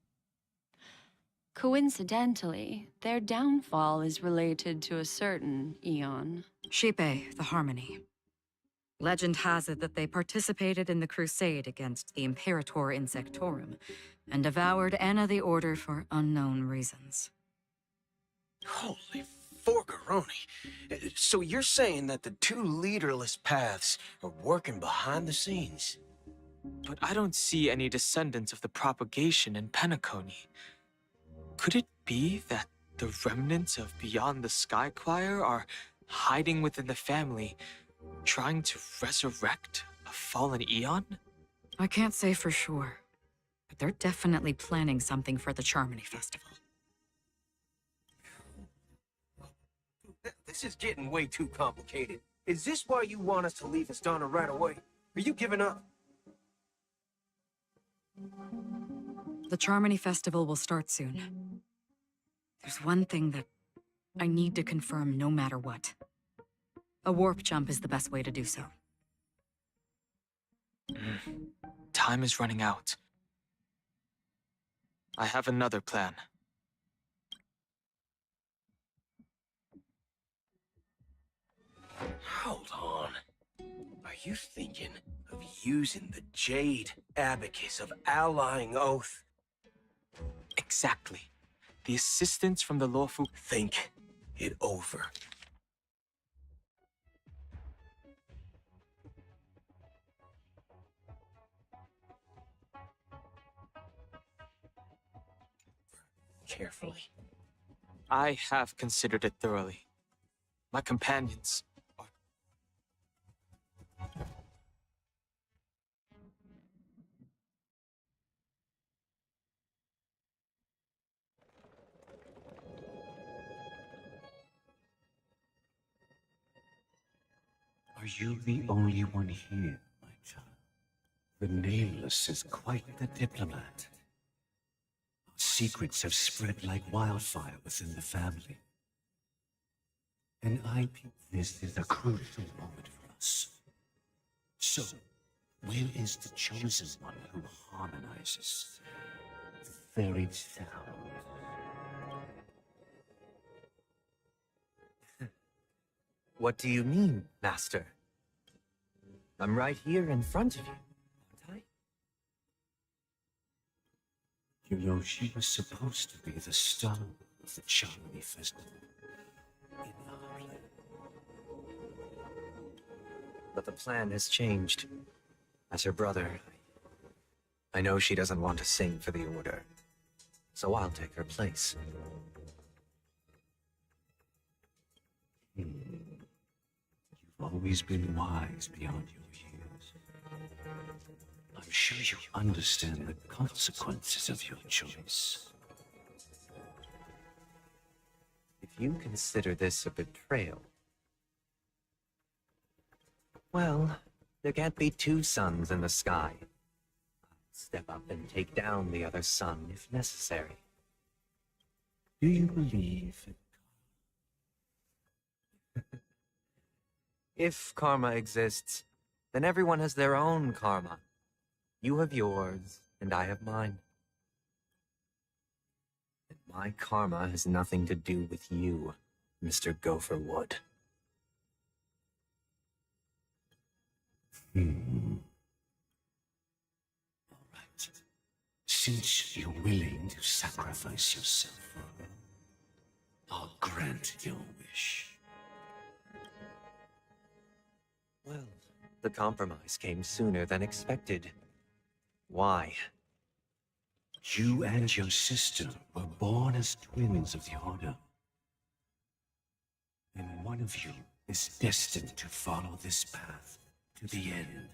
Coincidentally, their downfall is related to a certain eon. Shipe, the harmony. Legend has it that they participated in the crusade against the Imperator Insectorum and devoured Anna the Order for unknown reasons. Holy forgaroni. So you're saying that the two leaderless paths are working behind the scenes? But I don't see any descendants of the propagation in Penaconii. Could it be that the remnants of Beyond the Sky Choir are hiding within the family, trying to resurrect a fallen eon? I can't say for sure, but they're definitely planning something for the Charmony Festival. This is getting way too complicated. Is this why you want us to leave Astana right away? Are you giving up? The Charmony Festival will start soon. There's one thing that I need to confirm no matter what. A warp jump is the best way to do so. Time is running out. I have another plan. Hold on. Are you thinking of using the Jade Abacus of Allying Oath? Exactly. The assistance from the lawful... Think it over. Carefully. I have considered it thoroughly. My companions are... Are you the only one here, my child? The Nameless is quite the diplomat. Our secrets have spread like wildfire within the family. And I think this is a crucial moment for us. So, where is the chosen one who harmonizes the very sound? What do you mean, Master? I'm right here in front of you, aren't I? You know, she was supposed to be the star of the Charmony Festival. In our plan. But the plan has changed. As her brother, I know she doesn't want to sing for the Order, so I'll take her place. You've always been wise beyond your years. I'm sure you understand the consequences of your choice. If you consider this a betrayal, well, there can't be two suns in the sky. I'll step up and take down the other sun if necessary. Do you believe in If karma exists, then everyone has their own karma. You have yours, and I have mine. And my karma has nothing to do with you, Mr. Gopherwood. All right. Since you're willing to sacrifice yourself for her, I'll grant your wish. Well, the compromise came sooner than expected. Why? You and your sister were born as twins of the Order. And one of you is destined to follow this path to the end.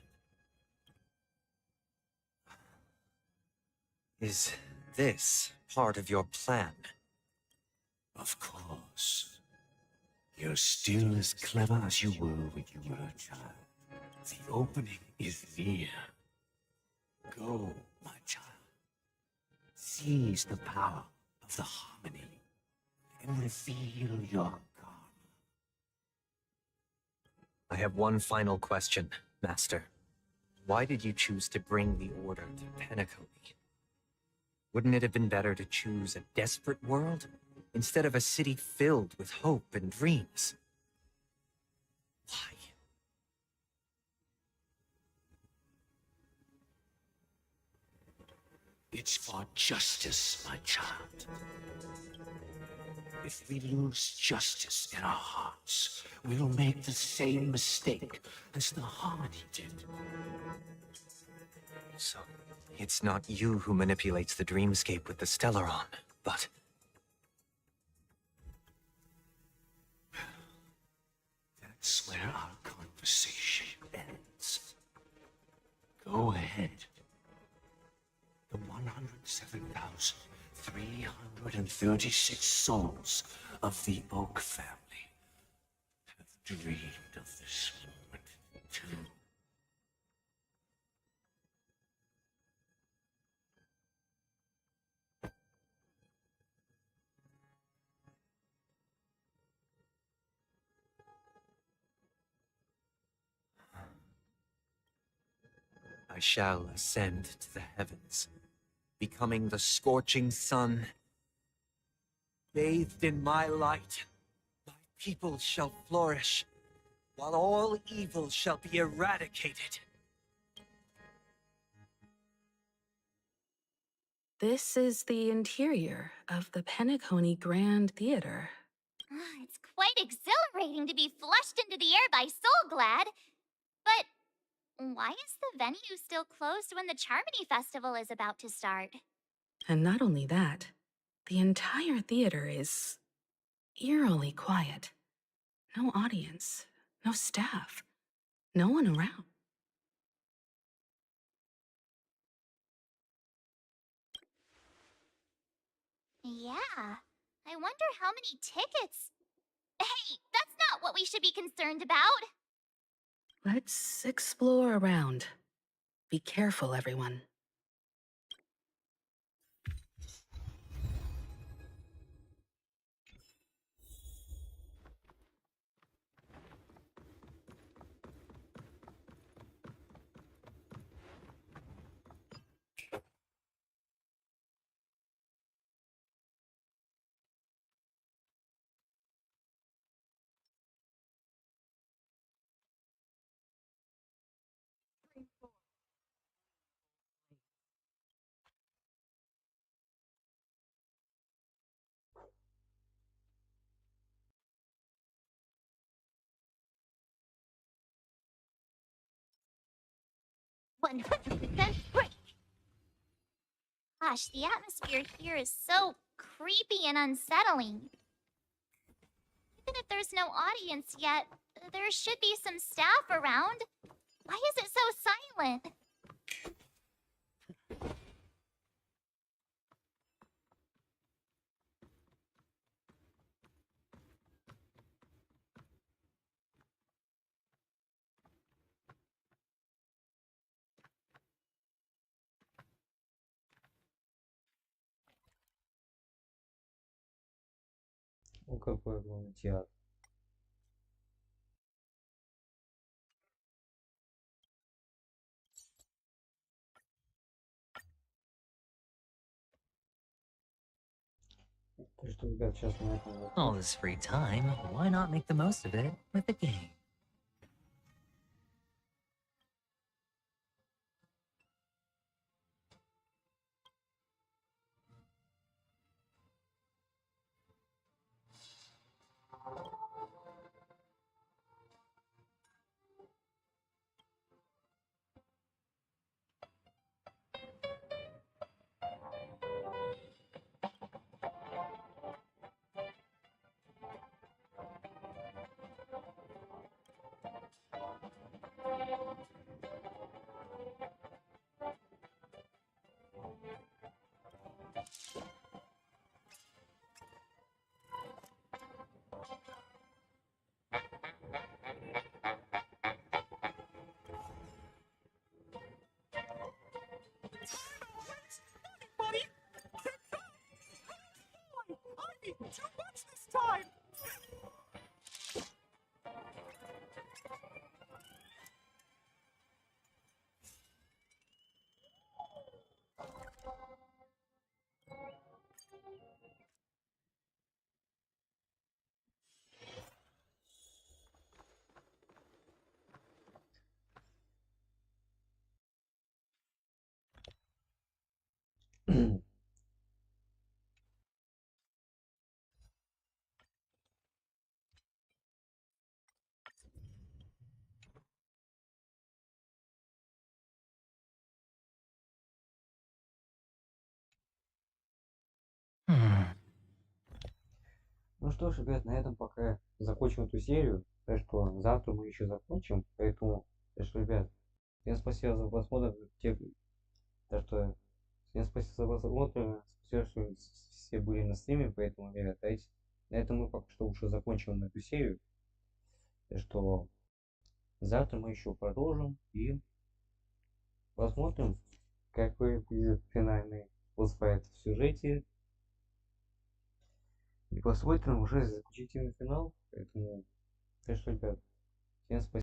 Is this part of your plan? Of course. You're still as clever as you were when you were a child. The opening is near. Go, my child. Seize the power of the harmony and reveal your God. I have one final question, Master. Why did you choose to bring the Order to Peniconia? Wouldn't it have been better to choose a desperate world instead of a city filled with hope and dreams? Why? It's for justice, my child. If we lose justice in our hearts, we'll make the same mistake as the Harmony did. So, it's not you who manipulates the dreamscape with the Stellaron, but... That's where our conversation ends. Go ahead. The 107,336 souls of the Oak family have dreamed of this moment too. I shall ascend to the heavens, becoming the scorching sun. Bathed in my light, my people shall flourish, while all evil shall be eradicated. This is the interior of the Peniconii Grand Theater. It's quite exhilarating to be flushed into the air by Soul Glad. But why is the venue still closed when the Charmony Festival is about to start? And not only that, the entire theater is eerily quiet. No audience, no staff, no one around. Yeah, I wonder how many tickets... Hey, that's not what we should be concerned about! Let's explore around. Be careful, everyone. Great. Gosh, the atmosphere here is so creepy and unsettling. Even if there's no audience yet, there should be some staff around. Why is it so silent? Ну, какой был театр. То, что ребят сейчас на этом... All this free time, why not make the most of it with a game? Ну что ж, ребят, на этом пока закончим эту серию. Так что завтра мы еще закончим. Поэтому, так что, ребят, всем спасибо за просмотр. Так что, всем спасибо за просмотр. Спасибо, что все были на стриме. Поэтому, ребят, давайте на этом мы пока что уже закончим эту серию. Так что завтра мы еще продолжим и посмотрим, какой будет финальный босс-файт в сюжете. И посмотрим уже заключительный финал. Поэтому, так что, ребят, всем спасибо.